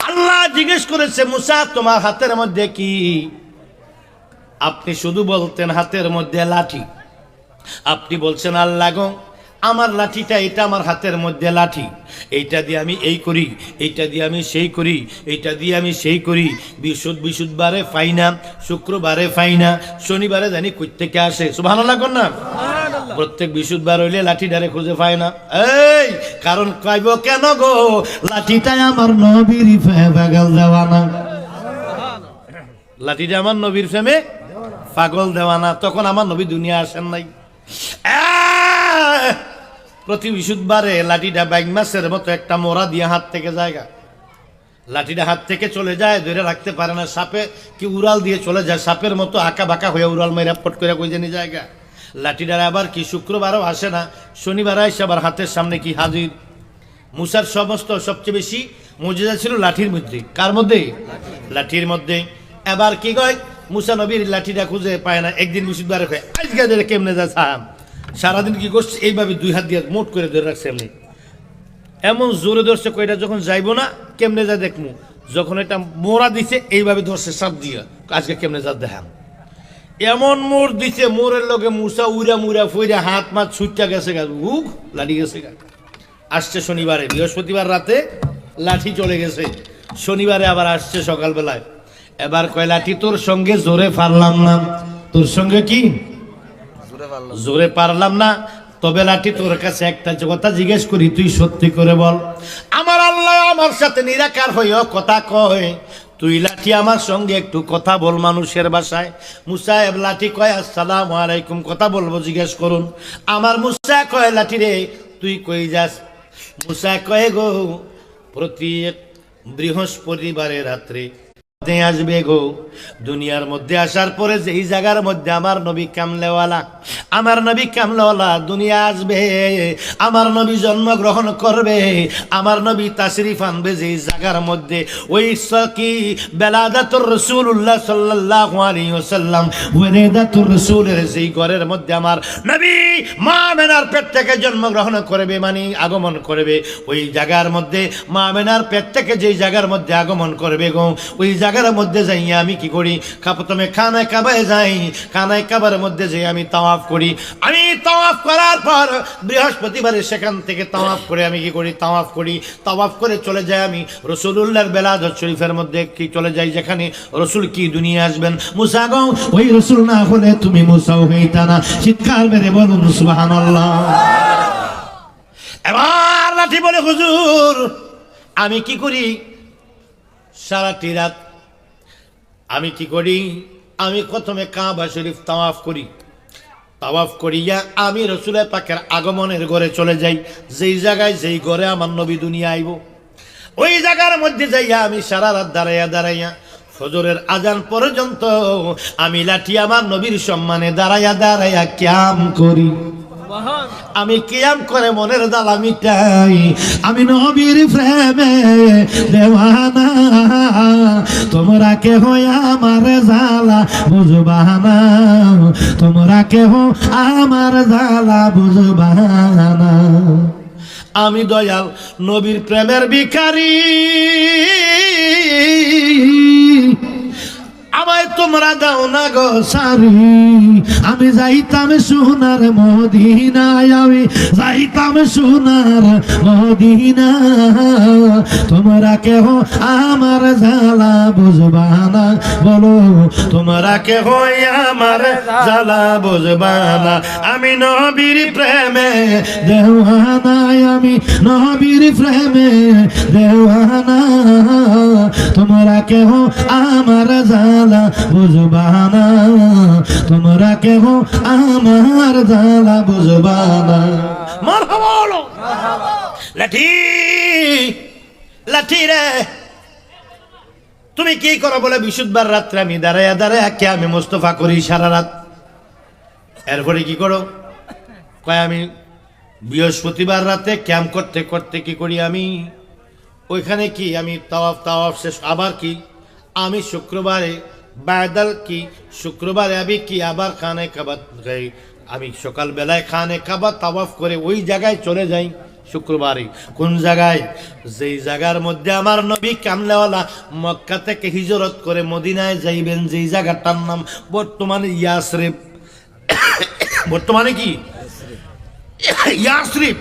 আল্লাহ জিজ্ঞেস করেছে, মুসা তোমার হাতের মধ্যে কি? আপনি শুধু বলতেন হাতের মধ্যে লাঠি। আপনি বলছেন আল্লাহ গো, আমার লাঠিটা, এটা আমার হাতের মধ্যে লাঠি, এইটা দিয়ে আমি এই করি, এইটা দিয়ে আমি সেই করি, এইটা দিয়ে আমি সেই করি। বিশুদ্ধবারে পাই না, শুক্রবারে পাই না, শনিবারে জানি কই থেকে আসে। সুবহানাল্লাহ কোন না? প্রত্যেক বিশুদ্ধবার হইলে লাঠিটারে খুঁজে পায় না। এই কারণ কইব কেন গো, লাঠিটাই আমার নবীর পাগল দেওয়ানা। লাঠিটা আমার নবীর প্রেমে পাগল দেওয়ানা। তখন আমার নবী দুনিয়া আসেন নাই। প্রতি বিশুদ্ধবারে লাঠিটা বাইক মাছের মতো একটা মোড়া দিয়ে হাত থেকে জায়গা, লাঠিটা হাত থেকে চলে যায়, ধরে রাখতে পারে না। সাপে কি উড়াল দিয়ে চলে যায়, সাপের মতো আঁকা বাঁকা হয়ে উড়াল মেরা পট করে কই জানি জায়গা। লাঠিটার আবার কি শুক্রবারও আসে না, শনিবার এসে আবার হাতের সামনে কি হাজির। মুসার সবচেয়ে বেশি মুজিজা ছিল লাঠির মধ্যে। কার মধ্যে? লাঠির মধ্যে। এবার কি কয়, মুসা নবীর লাঠিটা খুঁজে পায় না। একদিন বিশুদ্ধবারে কয়, আজকে কেমনে যা সাম, সারাদিন কি করছে, এইভাবে দুই হাত দিয়ে মোট করে ধরে রাখছে। এমনি এমন জোরে ধরছে, কয়টা যখন যাইবো না কেমনে যা দেখমু, যখন এটা মোড়া দিছে এইভাবে ধরছে সাপ দিয়া, আজকে কেমনে যা দেখাম। এমন মোড় দিছে, মোড়ের লগে মুসা উড়া মুড়া ফইরা হাত মাত ছুটটা গেছে গা, লাঠি গেছে গা। আসছে শনিবারে, বৃহস্পতিবার রাতে লাঠি চলে গেছে, শনিবারে আবার আসছে সকালবেলায়। এবার কয়, লাঠি তোর সঙ্গে জোরে পারলাম না। তোর সঙ্গে কি জোরে পারলাম না, তবে লাঠি তোর কাছে একটা কথা জিজ্ঞেস করি, তুই সত্যি করে বল, আমার আল্লাহ আমার সাথে নিরাকার হইও কথা কয়, তুই লাঠি আমার সঙ্গে একটু কথা বল মানুষের ভাষায়। মুসা লাঠি কয়, আসসালামু আলাইকুম, কথা বলবো জিজ্ঞেস করুন। আমার মুসা কয়, লাঠি রে তুই কই যাস? মুসা কয় গো, প্রতি বৃহস্পতিবারে রাত্রে আসবে গো। দুনিয়ার মধ্যে আসার পরে যেই জায়গার মধ্যে আমার নবী কামলেওয়ালা দুনিয়া আসবে, আমার নবী জন্মগ্রহণ করবে, আমার নবী তাশরিফ আনবে যেই জায়গার মধ্যে, ওই কি বেলাদাতুর রাসূলুল্লাহ সাল্লাল্লাহু আলাইহি ওয়াসাল্লাম ওয়ালাদাতুর রাসূলের যেই ঘরের মধ্যে আমার নবী মা আমেনার পেট থেকে জন্মগ্রহণ করবে, মানে আগমন করবে, ওই জায়গার মধ্যে মা আমেনার পেট থেকে যেই জায়গার মধ্যে আগমন করবে গো, ওই জায়গার মধ্যে যাই আমি কি করি, প্রথমে খানায় কাবায় যাই, খানায় কাবার মধ্যে যাই আমি তাওয়াফ করি। আমি তাওয়াফ করার পর বৃহস্পতিবারে সেখান থেকে তাওয়াফ করে আমি কি করি, তাওয়াফ করে চলে যাই আমি রাসূলুল্লাহর বেলাদত শরীফের মধ্যে কি চলে যাই, যেখানে রাসূল কি দুনিয়া আসবেন। মুসা গো, ওই রাসূল না হলে তুমি মুসাও হইতা না। চিৎকার মেরে বলুন সুবহানাল্লাহ। এবার লাঠি বলে, হুজুর আমি কি করি, সারাটি রাত আমি কি করি, আমি প্রথমে কাবা শরীফ তাওয়াফ করি, তাওয়াফ করিয়া আমি রাসূলের পাকের আগমনের ঘরে চলে যাই, যেই জায়গায় যেই ঘরে আমার নবী দুনিয়া আইব, ওই জায়গার মধ্যে যাইয়া আমি সারা রাত দাঁড়াইয়া ফজরের আজান পর্যন্ত আমি লাঠি আমার নবীর সম্মানে দাঁড়াইয়া কিয়াম করি। আমি কিয়াম করে মনের জ্বালা মিটাই, আমি নবীর প্রেমে দেওয়ানা, তোমরা কেহ আমার জ্বালা বুঝবা না, তোমরা কেহ আমার জ্বালা বুঝবা না। আমি দয়াল নবীর প্রেমের ভিখারি, আমায় তোমরা দাও না গো সারি, আমি যাইতাম সোনার মদিনায়, আমি যাইতাম সোনার মদিনা, তোমরা কেহ আমার জ্বালা বুঝবা না, বলো তোমরা কেহ আমার জ্বালা বুঝবা না। আমি নবীর প্রেমে দেওয়ানা, আমি নবীর প্রেমে দেওয়ানা, তোমরা কেহ আমার জ্বালা বুঝবা না, তোমরা কেহ আমার জ্বালা বুঝবা না। মারহাবা বলো। লাঠি লাঠি রে তুমি কি করো বলে বিশুদ্ধবার রাত্রে আমি দাঁড়াইয়া দাঁড়াইয়া কে আমি মোস্তফা করি সারা রাত। এরপরে কি করো? কয় আমি বৃহস্পতিবার রাতে ক্যাম্প করতে করতে কি করি আমি ওইখানে কি আমি তাওয়াফ শেষ আবার কি আমি শুক্রবারে বায়দাল কি শুক্রবারে আমি কি আবার খানে কাবা যাই, আমি সকালবেলায় খানে কাবা তাওয়াফ করে ওই জায়গায় চলে যাই শুক্রবারে। কোন জায়গায়? যেই জায়গার মধ্যে আমার নবী কামলেওয়ালা মক্কা থেকে হিজরত করে মদিনায় যাইবেন, যেই জায়গাটার নাম বর্তমানে ইয়াসরিব। বর্তমানে কি ইয়াসরিব।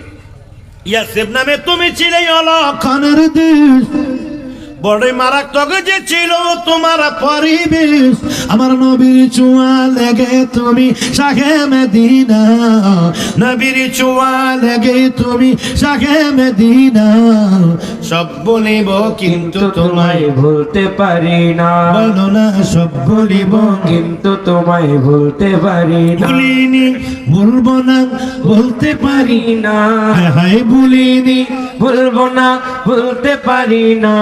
ইয়াসরিব নামে তুমি ছিলে অলক্ষণের দেশ, বড়ই মারাত্মক যে ছিল তোমার পরিবেশ। আমার নবীর ছোঁয়া লেগে তুমি শাহে মদিনা, নবীর ছোঁয়া লেগে তুমি শাহে মদিনা। সব বলিব কিন্তু তোমায় ভুলতে পারি না, বলো না সব বলিব কিন্তু তোমায় ভুলতে পারি না, ভুলিনি বলবো না বলতে পারি না হায় ভুলিনি ভুলবো না ভুলতে পারি না,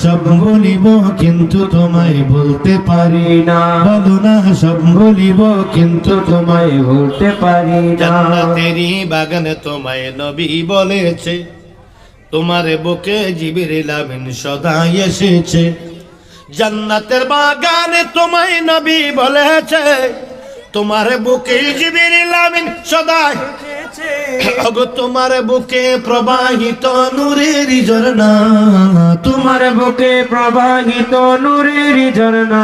সব বলিব কিন্তু তোমায় বলতে পারি না বলো না সব বলিব কিন্তু তোমায় ভুলতে পারি না। জান্নাতেরই বাগানে তোমায় নবী বলেছে, তোমার বুকে জিবরিল আমিন সদা এসেছে। জান্নাতের বাগানে তোমায় নবী বলেছে, তোমার বুকে জিবরিল আমিন সদা ওগো তোমার বুকে প্রবাহিত নূরের ঝরনা, তোমার বুকে প্রবাহিত নূরের ঝরনা।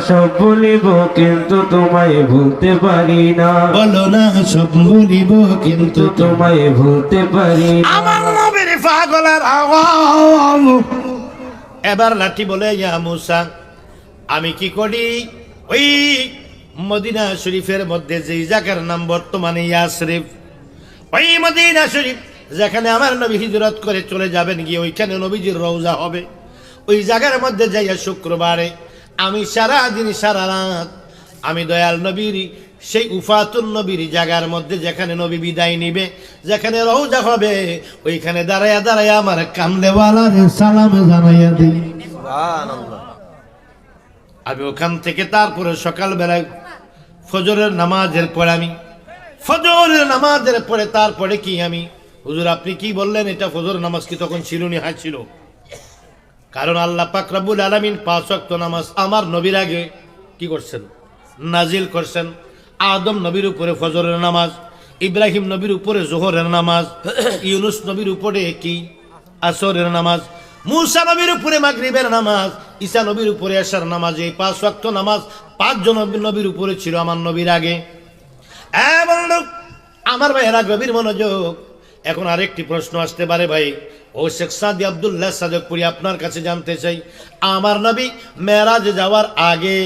সব বলিব কিন্তু তোমায় ভুলতে পারি না, বলো না সব বলিব কিন্তু তোমায় ভুলতে পারি না। আমার নবীর পাগলের আওয়াজ। এবার লাঠি বলে ইয়া মুসা, আমি কি করি ওই মদিনা শরীফের মধ্যে যেই জায়গার নাম বর্তমানে ইয়াসরিফ, ওই মদিনা শরীফ যেখানে আমার নবী হিজরত করে চলে যাবেন, গিয়ে ওইখানে নবীজির রওজা হবে। ওই জায়গার মধ্যে যাইয়া শুক্রবারে আমি সারা দিন সারা রাত আমি দয়াল নবীর সেই উফাতুন নবীর জায়গার মধ্যে যেখানে নবী বিদায় নিবে, যেখানে রওজা হবে, ওইখানে দাঁড়াইয়া দাঁড়াইয়া আমার কামলেওয়ালার সালাম জানাইয়া দিই। আমি ওখান থেকে তারপরে সকালবেলায় ফজরের নামাজের পরে আমি ফজরের নামাজের পরে তারপরে কি আমি হুজুর আপনি কি বললেন এটা ফজর নামাজ কি তখন ছিল নি? হ্যাঁ ছিল, কারণ আল্লাহ পাক রব্বুল আলামিন 5 ওয়াক্ত নামাজ আমার নবীর আগে কি করছেন? নাজিল করছেন। আদম নবীর উপরে ফজরের নামাজ, ইব্রাহিম নবীর উপরে জোহরের নামাজ, ইউনুস নবীর উপরে কি আসরের নামাজ, মুসা নবীর উপরে মাগরিবের নামাজ, ঈসা নবীর উপরে আশার নামাজ। এই 5 ওয়াক্ত নামাজ 5 জন নবীর উপরে ছিল আমার নবীর আগে। আমার ভাইয়েরা গভীর মনোযোগ। এখন আরেকটি প্রশ্ন আসতে পারে, ভাই ও শেখ সাদি আব্দুল্লাহ সাদেকপুরি আপনার কাছে জানতে চাই, আমার নবী মেরাজে যাওয়ার আগে,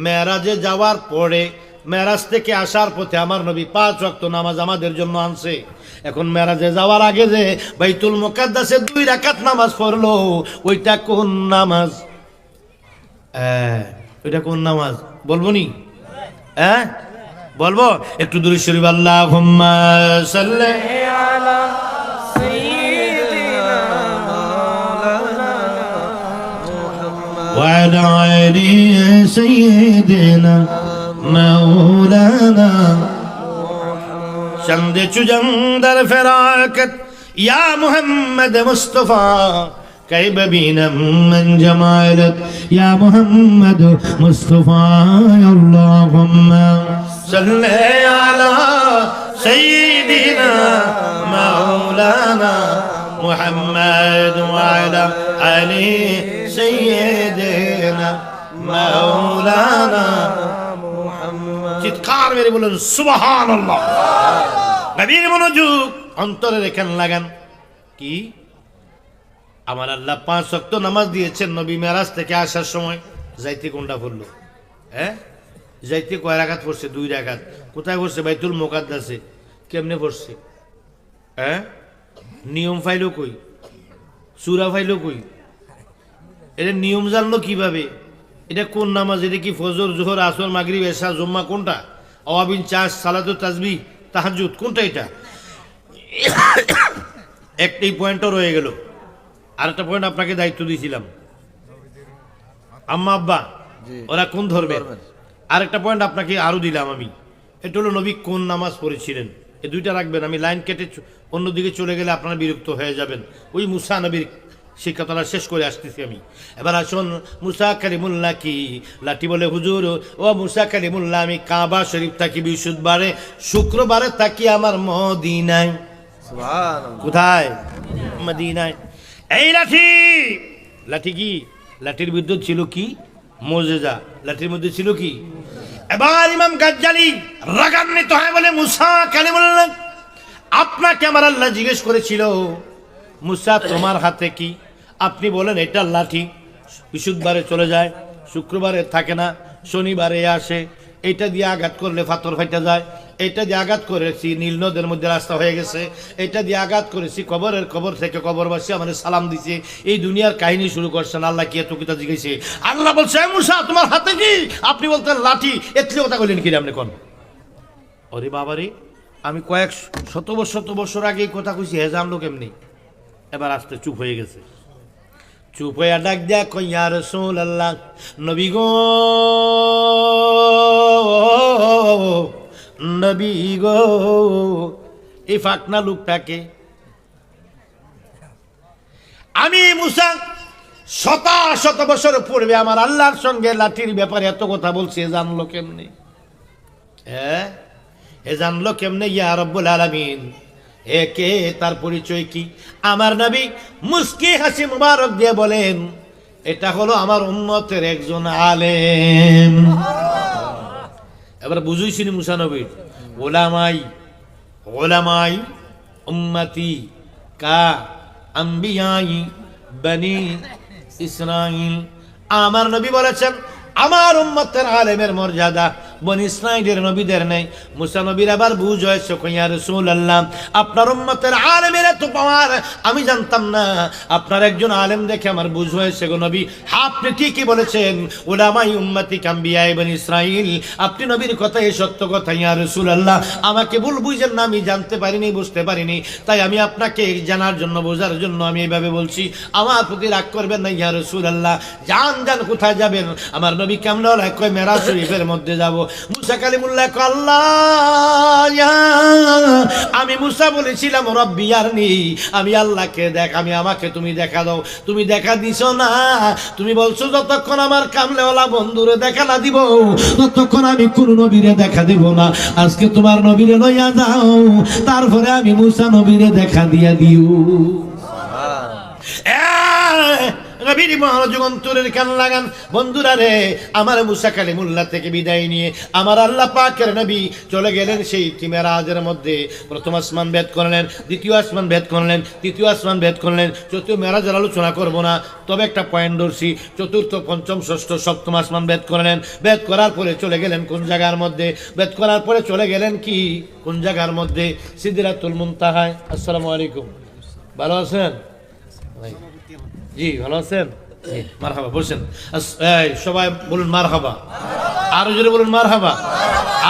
মেরাজে যাওয়ার পরে, মেরাজ থেকে আসার পথে আমার নবী 5 ওয়াক্ত নামাজ আমাদের জন্য আনছে। এখন মেরাজে যাওয়ার আগে যে বাইতুল মুকাদ্দাসে 2 রাকাত নামাজ পড়লো, ওইটা কোন নামাজ? ওইটা কোন নামাজ বলবো নি? হ্যাঁ বলবো? একটু দূরে শরীফ আল্লাহুম্মা সাল্লি আলা সাইয়্যিদিনা ওয়া আলা আলি সাইয়্যিদিনা মাওলানা চন্দে চুজন্দর ফিরাকত ইয়া মুহাম্মদ মুস্তাফা كيف بنا من جمالك يا محمد مصطفى اللهم صل على سيدنا مولانا محمد وعلى آل سيدنا مولانا চিৎকার মেরে বলেন সুবহানাল্লাহ। নবীর মনোযোগ অন্তরে রেখেন লাগান। কি আমার আল্লাহ 5 ওয়াক্ত নামাজ দিয়েছেন, নবী মেরাজ থেকে আসার সময় যাইতে কোনটা পড়লো? হ্যাঁ যাইতে কয় রাকাত পড়ছে? 2 রাকাত। কোথায় পড়ছে? বাইতুল মুকাদ্দাসে। কেমনে পড়ছে? হ্যাঁ নিয়ম ফাইলো কই? সূরা ফাইলো কই? এটা নিয়ম জানলো কিভাবে? এটা কোন নামাজ? এটা কি ফজর, জোহর, আসর, মাগরিব, এশা, জুম্মা কোনটা? আওয়াবিন, চাষ, সালাতুত তাসবিহ, তাহাজ্জুদ কোনটা? এটা একটাই পয়েন্টও রয়ে গেল। আরেকটা পয়েন্ট আপনাকে দায়িত্ব দিয়েছিলাম, আম্মা আব্বা জি। ওরা কোন ধর্মের? ধর্মের। আরেকটা পয়েন্ট আপনাকে আরো দিলাম আমি, এটা হলো নবী কোন নামাজ পড়েছিলেন, এই দুইটা রাখবেন। আমি লাইন কেটে অন্যদিকে চলে গেলে আপনারা বিরক্ত হয়ে যাবেন। ওই মুসা নবীর শিক্ষাটা শেষ করে আসতেছি আমি। এবার আসুন, মুসা কালিমুল্লাহ কি লাঠি বলে হুজুর, ও মুসা কালিমুল্লাহ আমি কাবা শরীফ থাকি বৃহস্পতিবারে, শুক্রবারে থাকি আমার মদিনায়। সুবহানাল্লাহ। কোথায়? মদিনায়। এই লাঠি, লাঠি কি? লাঠির বিরুদ্ধে ছিল কি মোজেজা, লাঠির মধ্যে ছিল কি? এবার ইমাম গাজ্জালি রাগান্বিত হয় বলে, মুসা কালিমুল্লাহ আপনাকে আমার আল্লাহ জিজ্ঞেস করেছিল, মুসা তোমার হাতে কি? আপনি বলেন এটা লাঠি, বিশুদ্ধবারে চলে যায়, শুক্রবারে থাকে না, শনিবারে আসে, এটা দিয়ে আঘাত করলে পাথর ফাইটা যায়, এটা দিয়ে আঘাত করেছি নীল নদের মধ্যে রাস্তা হয়ে গেছে, এটা দিয়ে আঘাত করেছি কবরের কবর থেকে কবরবাসী আমাদের সালাম দিছে, এই দুনিয়ার কাহিনী শুরু করছেন। আল্লাহ কি এত কথা জিজ্ঞেসে? আল্লাহ বলছে, মুসা তোমার হাতে কি? আপনি বলতেন লাঠি, এতলে কথা বললেন কি আপনি কোন? ওরে বাবারে, আমি কয়েক শত বছর আগে এই কথা কইছি, হে জানলো কেমনি? এবার আসতে চুপ হয়ে গেছে। চুপ হয়ে ডাক দেয়া কই, ইয়া রাসূলুল্লাহ, নবী গো, নবী গো, এই ফাকনা লোকটাকে আমি মুসা শত বছর পূর্বে আমার আল্লাহর সঙ্গে লাঠির ব্যাপারে এত কথা বলছি, এ জানলো কেমনে? হ্যাঁ, এ জানলো কেমনে? ইয়া রব্বুল আলামিন, এ কে, তার পরিচয় কি? আমার নবী মুস্কি হাসি মুবারক দিয়ে বলেন, এটা হলো আমার উম্মতের একজন আলেম। এবার বুঝুইছিনি মুসা নবী, ওলামাই ওলামাই উম্মতি কা আম্বিয়াই বনি ইসরাইল। আমার নবী বলেছেন, আমার উম্মতের আলেমের মর্যাদা বনি ইসরাইলের নবীদের নেই। মুসা নবীর আবার বুঝ হয়েছে, ইয়া রাসূলুল্লাহ আপনার উম্মতের আলেমের এত পাওয়ার আমি জানতাম না, আপনার একজন আলেম দেখে আমার বুঝ হয়েছে গো নবী। আপনি ঠিকই বলেছেন, উলামাই উম্মতি কাম্বিয়াই বনি ইসরাইল, আপনি নবীর কথাই সত্য কথা। ইয়া রাসূলুল্লাহ আমাকে ভুল বুঝেন না, আমি জানতে পারিনি, বুঝতে পারিনি, তাই আমি আপনাকে জানার জন্য, বোঝার জন্য আমি এইভাবে বলছি, আমার প্রতি রাগ করবেন না। ইয়া রাসূলুল্লাহ যান কোথায় যাবেন? আমার নবী কেমন কয়, মেরাজ শরীফের মধ্যে যাব। মুসা কালিমুল্লাহ কয়, আল্লাহ, আমি মুসা বলেছিলাম রব্বি আরনি, আমি আল্লাহকে দেখ, আমাকে তুমি দেখা দাও, তুমি দেখা দিছো না, তুমি বলছো যতক্ষণ আমার কামলেওয়ালা বন্ধুরে দেখা না দিব ততক্ষণ আমি কোন নবীরে দেখা দিব না। আজকে তোমার নবীরে লইয়া যাও, তারপরে আমি মুসা নবীরে দেখা দিয়া দিও। নবীর মনোযোগ অন্তরের কান লাগান বন্ধুরা রে। আমার মুসা কালিমুল্লাহ থেকে বিদায় নিয়ে আমার আল্লাহ পাকের নবী চলে গেলেন সেই মেরাজের মধ্যে। প্রথম আসমান ভেদ করলেন, দ্বিতীয় আসমান ভেদ করলেন, তৃতীয় আসমান ভেদ করলেন, চতুর্থ মেরাজের আলোচনা করব না, তবে একটা পয়েন্ট ধরছি, চতুর্থ পঞ্চম ষষ্ঠ সপ্তম আসমান ভেদ করলেন। ভেদ করার পরে চলে গেলেন কোন জায়গার মধ্যে? ভেদ করার পরে চলে গেলেন কি কোন জায়গার মধ্যে? সিদরাতুল মুনতাহায়। আসসালামু আলাইকুম, ভালো আছেন? জি ভালো আছেন? মারহাবা, বলছেন সবাই বলুন মারহাবা, আরো জোরে বলুন মারহাবা,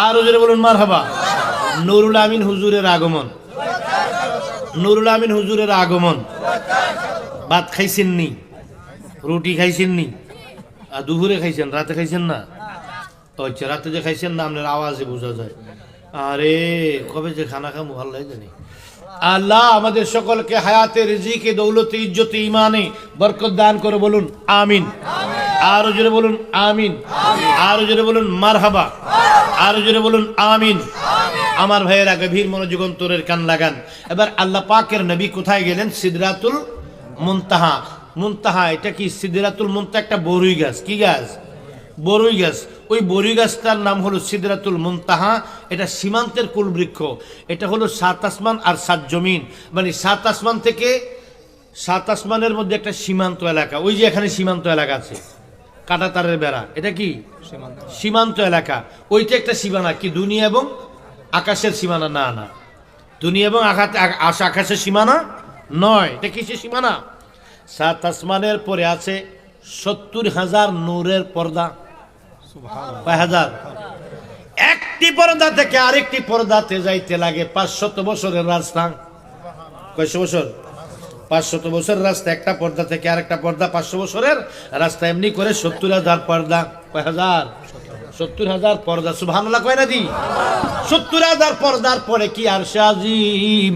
আরো জোরে বলুন মারহাবা। নুরুল আমিন হুজুরের আগমন, নুরুল আমিন হুজুরের আগমন। ভাত খাইছেন নি? রুটি খাইছেন নি? আর দুপুরে খাইছেন, রাতে খাইছেন না? আচ্ছা, রাতে যে খাইছেন না আপনার আওয়াজে বোঝা যায়। আরে কবে যে খানা খামু আল্লাহ জানি। আল্লাহ আমাদের সকলকে হায়াতে, রিজিকে, দৌলতে, ইজ্জতে, ইমানে বরকত দান করে বলুন আমিন। আরো জোরে বলুন আমিন, আরো জোরে বলুন মারহাবা, আরো জোরে বলুন আমিন। আমার ভাইয়েরা গভীর মনোযোগ অন্তরের কান লাগান। এবার আল্লাহ পাকের নবী কোথায় গেলেন? সিদরাতুল মুনতাহা। মুনতাহা এটা কি? সিদরাতুল মুনতাহা একটা বরুই গাছ। কি গাছ? বরুই গাছ। ওই বরুই গাছটার নাম হলো সিদরাতুল মুনতাহা। এটা সীমান্তের কুল বৃক্ষ। এটা হলো 7 আসমান আর 7 জমিন, মানে 7 আসমান থেকে 7 আসমানের মধ্যে একটা সীমান্ত এলাকা। ওই যে এখানে সীমান্ত এলাকা আছে, কাঁটাতারের বেড়া, এটা কি সীমান্ত এলাকা। ওইটা একটা সীমানা। কি দুনিয়া এবং আকাশের সীমানা? না না, দুনিয়া এবং আকাশের সীমানা নয়। এটা কিসের সীমানা? 7 আসমানের পরে আছে 70,000 নূরের পর্দা। কয় হাজার? একটি পর্দা থেকে আরেকটি পর্দাতে যাইতে লাগে 500 বছরের রাস্তা। কয়শো বছর? 500 বছরের রাস্তা, একটা পর্দা থেকে আরেকটা পর্দা 500 বছরের রাস্তা, এমনি করে 70,000 পর্দা। কয় হাজার? 70,000 পর্দা। সুবহানাল্লাহ কয় না দি? 70,000 পর্দার পরে কি আরশে আজিম,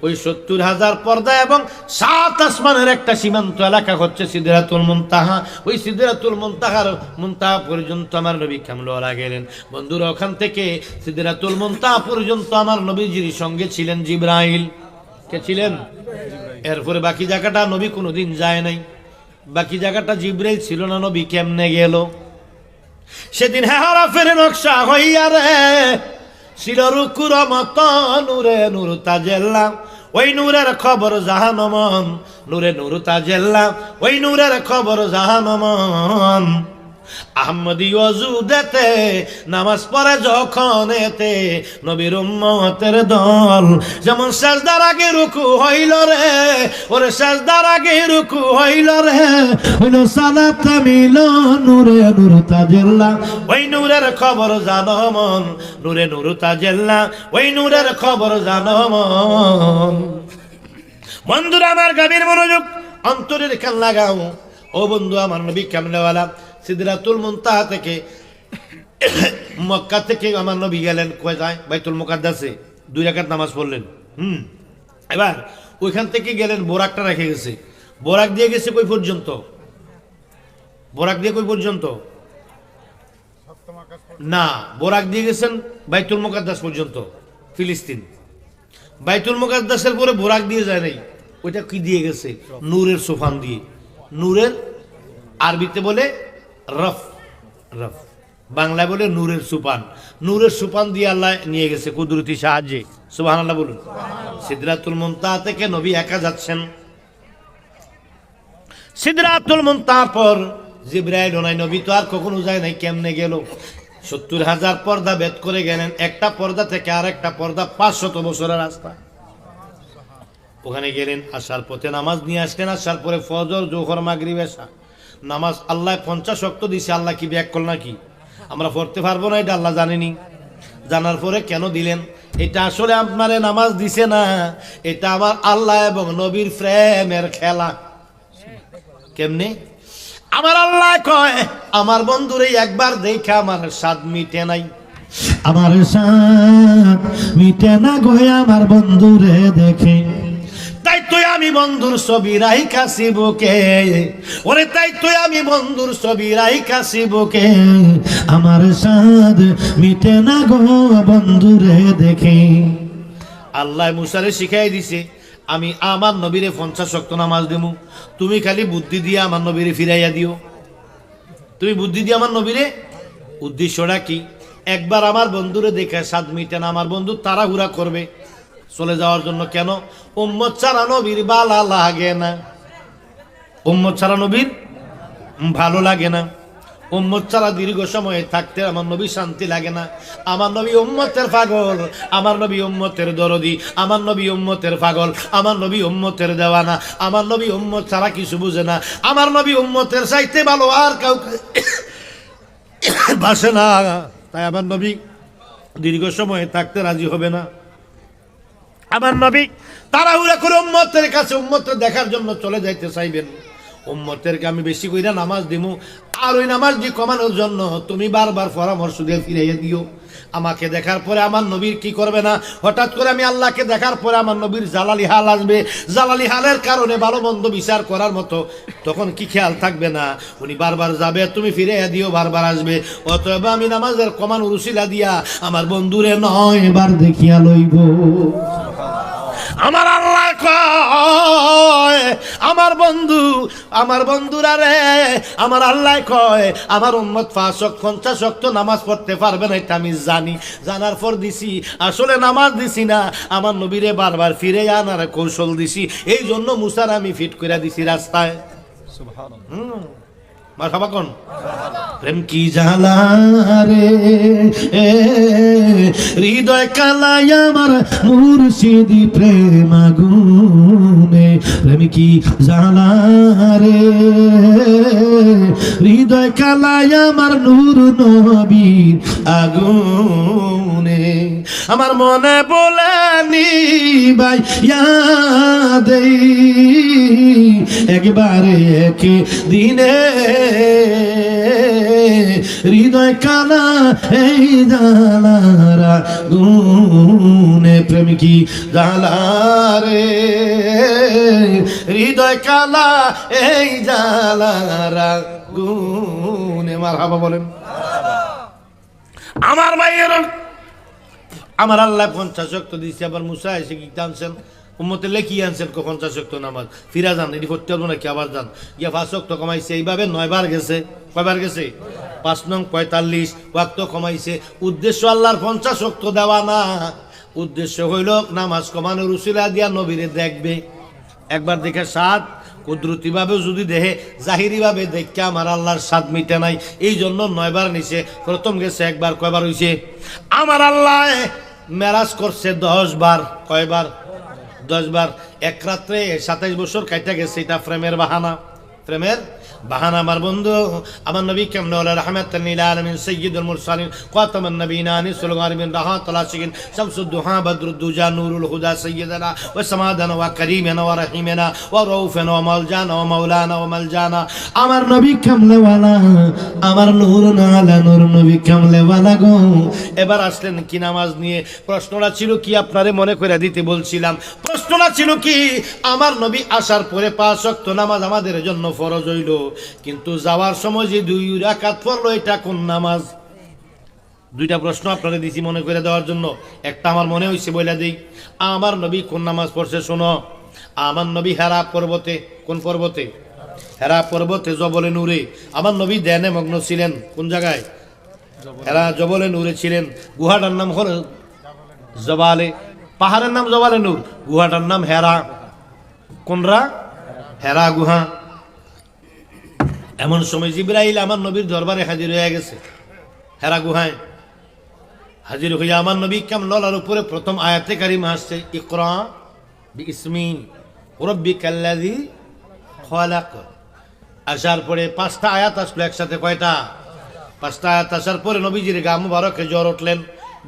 ওই 70,000 পর্দা এবং 7 আসমানের একটা সীমান্ত এলাকা হচ্ছে সিদরাতুল মুনতাহা। ওই সিদরাতুল মুনতাহা পর্যন্ত আমার নবী কামলিওয়ালা গেলেন। বন্ধুরা, ওখান থেকে সিদরাতুল মুনতাহা পর্যন্ত আমার নবীজির সঙ্গে ছিলেন জিবরাইল। কে ছিলেন? এরপরে বাকি জায়গাটা নবী কোনোদিন যায় নাই। বাকি জায়গাটা জিবরাইল ছিল না, নবী কেমনে গেল? সেদিন হেরাফের নকশা হইয়া রে ছিল রুকুর মত নূরে নূর তাজেল্লা, ওই নূরের খবর জাহানমন, নূরে নূর তাজেল্লা, ওই নূরের খবর জাহানমন। আহমদি ওযুদেতে নামাজ পড়ে যখন এতে নবীর উম্মতের দল, যেমন সাজদার আগে রুকু হইল রে, ওরে সাজদার আগে রুকু হইল রে, হইল সালাত মিল নূরে নূর তাজেল্লা, ওই নূরের খবর জানমন, নূরে নূর তাজেল্লা, ওই নূরের খবর জানমন। বন্ধুরা আমার, গভীর মনোযোগ, অন্তরের কান লাগাও। ও বন্ধু আমার, নবী কামলিওয়ালা সিদরাতুল মুনতাহা থেকে মক্কা থেকে আমার নবী গেলেন কয় যায়? বাইতুল মুকাদ্দাসে 2 রাকাত নামাজ পড়লেন। এবার ওইখান থেকে গেলেন, বোরাকটা রেখে গেছে। বোরাক দিয়ে গেছে কই পর্যন্ত? বোরাক দিয়ে কই পর্যন্ত? না, বোরাক দিয়ে গেছেন বাইতুল মুকাদ্দাস পর্যন্ত, ফিলিস্তিন। বাইতুল মুকাদ্দাসের পরে বোরাক দিয়ে যায় নাই, ওইটা কি দিয়ে গেছে? নূরের সোফান দিয়ে। নূরের আরবিতে বলে রফ, রফ বাংলায় বলে নূরের সুপান। নূরের সুপান দিয়ে আল্লাহ নিয়ে গেছে কুদরতি সাহায্যে। সুবহানাল্লাহ বলুন। সিদরাতুল মুনতাহা থেকে নবী একা যাচ্ছেন। সিদরাতুল মুনতাহার পর জিবরাইল নাই, নবী তো আর কখনো যায় নাই, কেমনে গেল? 70,000 পর্দা ভেদ করে গেলেন। একটা পর্দা থেকে আরেকটা পর্দা 500 বছরের রাস্তা। ওখানে গেলেন, আসার পথে নামাজ নিয়ে আসলেন। আসার পরে ফজর, জোহর, মাগরিব, এশা নামাজ আল্লাহ 50 ওয়াক্ত দিছে। আল্লাহ কি ব্যাক করল নাকি? আমরা পড়তে পারবো না, এটা আল্লাহ জানেনি। জানার পরে কেন দিলেন? এটা আসলে আপনারে নামাজ দিছে না, এটা আমার আল্লাহ এবং নবীর প্রেমের খেলা। কেমনে? আমার আল্লাহ কয়, আমার বন্ধুরে একবার দেখে আমার স্বাদ মিটে নাই, আমার স্বাদ মিটে না গো আমার বন্ধুরে দেখে। তাই তো আমি বন্ধুর ছবি রাইখাছি বুকে, ওরে তাই তো আমি বন্ধুর ছবি রাইখাছি বুকে, আমার স্বাদ মিটে না গো বন্ধুরে দেখে। আল্লাহ মুসারে শিখাই দিছে, আমি আমার নবীরে 50 ওয়াক্ত নামাজ দেবো, তুমি খালি বুদ্ধি দিয়ে আমার নবীরে ফিরাইয়া দিও। তুমি বুদ্ধি দিয়ে আমার নবীরে, উদ্দেশ্যটা কি? একবার আমার বন্ধুরে দেখে স্বাদ মিটে না, আমার বন্ধু তাড়াহুড়া করবে চলে যাওয়ার জন্য। কেন? উম্মত ছাড়া নবীর ভালো লাগে না, উম্মত ছাড়া নবীর ভালো লাগে না। উম্মত ছাড়া দীর্ঘ সময় থাকতে আমার নবী শান্তি লাগে না। আমার নবী উম্মতের পাগল, আমার নবী উম্মতের দরদি, আমার নবী উম্মতের পাগল, আমার নবী উম্মতের দেওয়ানা, আমার নবী উম্মত ছাড়া কিছু বুঝে না। আমার নবী উম্মতের চাইতে ভালো আর কাউকে বাসে না। তাই আমার নবী দীর্ঘ সময় থাকতে রাজি হবে না। আমার নবী তাড়াহুড়া করে উম্মতের কাছে, উম্মতের দেখার জন্য চলে যাইতে চাইবেন। উম্মতেরকে আমি বেশি কইরা নামাজ দিমু, আর ওই নামাজ দিয়ে কমানোর জন্য তুমি বারবার পরামর্শ দিয়ে ফিরাইয়া দিও। আমাকে দেখার পরে আমার নবীর কি করবে না? হঠাৎ করে আমি আল্লাহকে দেখার পরে আমার নবীর জালালি হাল আসবে। জালালি হালের কারণে ভালো মন্দ বিচার করার মতো তখন কি খেয়াল থাকবে না? উনি বারবার যাবে, তুমি ফিরাইয়া দিও, বারবার আসবে। অতএব আমি নামাজের কমানোর উসিলা দিয়া আমার বন্ধুরে 9 বার দেখিয়া লইব। আমার আল্লাহ কয়, আমার বন্ধু, আমার বন্ধুরা রে, আমার আল্লাহ কয়, আমার উম্মত 50 ওয়াক্ত নামাজ পড়তে পারবে না, এটা আমি জানি। জানার পর দিছি, আসলে নামাজ দিছি না, আমার নবীরে বারবার ফিরে আনার কৌশল দিছি। এই জন্য মুসার আমি ফিট করে দিছি রাস্তায়। মারহাবা কোন? প্রেম কি জালা রে হৃদয় কালাই আমার মুর্শিদি প্রেম আগুনে প্রেম কি জানা রে হৃদয় কালাই আমার নূর নবীর আগুনে আমার মনে বলেনি ভাই ইয়াদে একবারে এক দিনে হৃদয় কালা এই জালারা গুনে প্রেম কি জালা রে হৃদয় কালা এই জালারা গুনে মারহাবা বলেন আমার ভাইয়ের আমার আল্লাহ 50 ওয়াক্ত দিয়েছে আবার মুসা এসে কি জানছেন উম্মতে লেখি আনছেন 50 ওয়াক্ত নামাজ ফিরা যান এটি পড়তে হবে নাকি আবার যান গিয়া 5 ওয়াক্ত কমাইছে এইভাবে 9 বার গেছে কয়বার গেছে 5 নং 45 ওয়াক্ত কমাইছে উদ্দেশ্য আল্লাহর 50 ওয়াক্ত দেওয়া না উদ্দেশ্য হইল নামাজ কমানোর উসিলা দিয়া নবীরে দেখবে একবার দেখে সাত কুদরতি ভাবে যদি দেখে জাহিরি ভাবে দেখে আমার আল্লাহর স্বাদ মিটে নাই এই জন্য 9 বার নিছে প্রথম গেছে একবার কয়বার হইছে আমার আল্লাহ মেরাজ করছে 10 বার কয়বার 10 বার এক রাত্রে 27 বছর কাইটা গেছে এটা প্রেমের বাহানা আমার বন্ধু আমার নবী কেমনে হলো রাহমাতাল লিল আলামিন সাইয়্যিদুল মুরসালিন খাতামান নবিয়িন আনিসুল গারিবিন রাহাতুল আশিকিন শামসুদ দুহা বদরুদ দুজা নূরুল হুদা সাইয়্যিদানা ওয়া সামাদানা ওয়া কারীমানা ওয়া রহিমানা ওয়া রাউফানা ওয়া মালজানা ওয়া মাওলানা ওয়া মালজানা আমার নবী কেমনে ওয়ালা আমার নূর নালা নূর নবী কেমনে ওয়ালা গো এবার আসলেন কি নামাজ নিয়ে প্রশ্নটা ছিল কি আপনারে মনে করে দিতে বলছিলাম প্রশ্নটা ছিল কি আমার নবী আসার পরে 5 ওয়াক্ত নামাজ আমাদের জন্য ফরজ হইল কিন্তু যাওয়ার সময় যে 2 রাকাত পড়লো এটা কোন নামাজ দুইটা প্রশ্ন আপনারা দিছি মনে করে দেওয়ার জন্য একটা আমার মনে হইছে বইলা দেই আমার নবী কোন নামাজ পড়ছে শোনো আমার নবী হেরা পর্বতে কোন পর্বতে হেরা পর্বতে জবলে নূরে আমার নবী ধ্যানে মগ্ন ছিলেন কোন জায়গায় হেরা জবলে নূরে ছিলেন গুহাটার নাম হলো জবালে পাহাড়ের নাম জবালে নূর গুহাটার নাম হেরা কোনরা হেরা গুহা এমন সময় জিবরাইল আমার নবীর দরবারে হাজির হয়ে গেছে হেরা গুহায় হাজির হইয়া আমার নবী কামলার উপরে প্রথম আয়াতে কারিমা আসছে ইকরা বিইসমি রাব্বিকাল্লাযী খালাক আসার পরে 5টা আয়াত আসলো একসাথে কয়টা 5টা আয়াত আসার পরে নবীজির গা মুবারকে জ্বর উঠলেন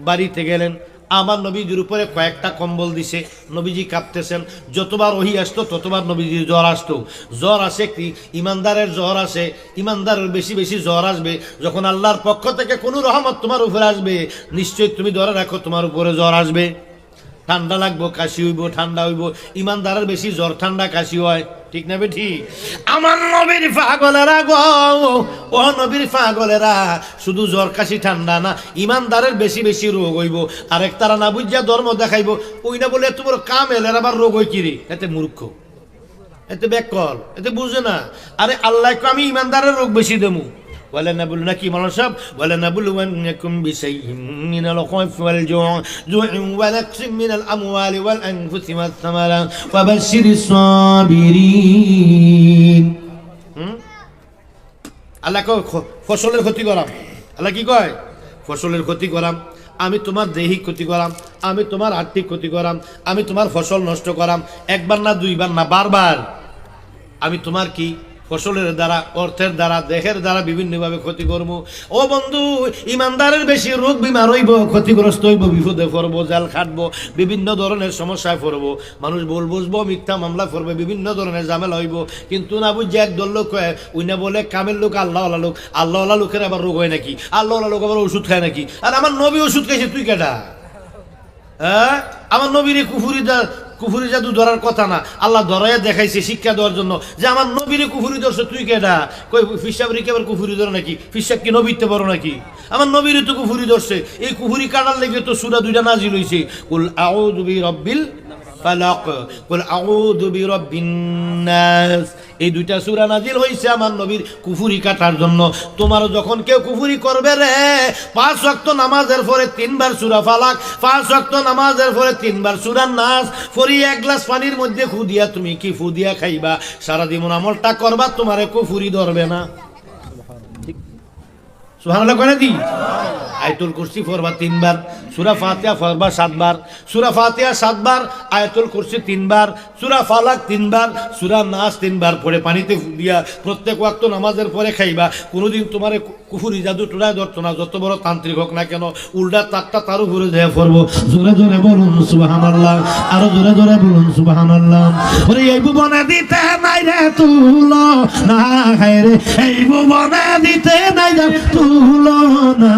বাড়িতে গেলেন আমার নবীজির উপরে কয়েকটা কম্বল দিছে নবীজি কাঁপতেছেন যতবার ওহী আসতো ততবার নবীজির জ্বর আসতো জ্বর আসে কি ইমানদারের জ্বর আসে ইমানদারের বেশি বেশি জ্বর আসবে যখন আল্লাহর পক্ষ থেকে কোনো রহমত তোমার উপরে আসবে নিশ্চয়ই তুমি ধরে রাখো তোমার উপরে জ্বর আসবে ঠান্ডা লাগবো কাশি হইব ঠান্ডা হইব ইমানদারের বেশি জ্বর ঠান্ডা কাশি হয় ঠিক না বে ঠিক আমার নবীর পাগলেরা গো ও নবীর পাগলেরা শুধু জ্বর কাশি ঠান্ডা না ইমানদারের বেশি বেশি রোগ হইব আরেক তারা না বুঝিয়া ধর্ম দেখাইব ওই না বলে এত বড় কামেলের আবার রোগ হই কিরে এতে মূর্খ এতে বেকল এতে বুঝে না আরে আল্লাহ আমি ইমানদারের রোগ বেশি দেবো ولنبلونكم নাকি মানুষব ولنبلونكم بشيء من الخوف والجوع ونقص من الأموال والأنفس والثمرات وبشر الصابرين আল্লাহ কয় ফসলের ক্ষতি করাম আল্লাহ কি কয় ফসলের ক্ষতি করাম আমি তোমার দেহিক ক্ষতি করাম আমি তোমার আর্থিক ক্ষতি করাম আমি তোমার ফসল নষ্ট করাম একবার না দুইবার না বারবার আমি তোমার কি ফসলের দ্বারা অর্থের দ্বারা দেহের দ্বারা বিভিন্নভাবে ক্ষতি করব ও বন্ধু ইমানদারের বেশি রোগ বিমার হইব ক্ষতিগ্রস্ত হইব বিপদে পড়বো জাল খাটবো বিভিন্ন ধরনের সমস্যায় পড়বো মানুষ বুঝবো মিথ্যা মামলা করবে বিভিন্ন ধরনের ঝামেলা হইব কিন্তু না বুঝছে একদল লোক ওই না বলে কামের লোক আল্লাহ লোকের আবার রোগ হয় নাকি আল্লাহ লোক আবার ওষুধ খায় নাকি আর আমার নবী ওষুধ খাইছে তুই কেটা হ্যাঁ আমার নবীর কুফুরি জাদু ধরার কথা না আল্লাহ ধরাইয়া দেখাইছে শিক্ষা দেওয়ার জন্য যে আমার নবীর কুফুরি ধরছে তুই কেডা কই ফিসাবরি কে আবার কুফুরি ধরে নাকি ফিসাব কি নবীতে বড় নাকি আমার নবীর তো কুফুরি ধরছে এই কুফুরি কাটার লেগে তো সূরা 2টা নাজিল হইছে কুল আউযু বিরাব্বিল ফালাক কুল আউযু বিরাব্বিন নাস এই 2টা সূরা নাজিল হইছে আমার নবীর কুফুরি কাটার জন্য তোমার যখন কেউ কুফুরি করবে রে 5 ওয়াক্ত নামাজের পরে 3বার সূরা ফালাক 5 ওয়াক্ত নামাজের পরে 3বার সূরা নাস পরি এক গ্লাস পানির মধ্যে ফুদিয়া তুমি কি ফুদিয়া খাইবা সারা জীবন আমলটা করবা তোমারে কুফুরি ধরবে না সুবহানাল্লাহ কয় না দি আয়াতুল কুরসি পড়বা 3বার সূরা ফাতিহা পড়বা 7 বার, সূরা ফাতিহা 7 বার, আয়াতুল কুরসি 3 বার, সূরা ফালাক 3 বার, সূরা নাস 3 বার পড়ে পানিতে দিয়া প্রত্যেক ওয়াক্ত নামাজের পরে খাইবা। কোনোদিন তোমারে কুফুরি জাদু টোড়ায় ধরতো না, যত বড় তান্ত্রিক হোক না কেন, উল্টা তাকটা তার উপরে যায় পড়বো। জোরে জোরে বলুন সুবহানাল্লাহ, আরো জোরে জোরে বলুন সুবহানাল্লাহ। ওরে এই ভুবনে দিতে নাই রে তুলো না, রে এই ভুবনে দিতে নাই রে তুলো না,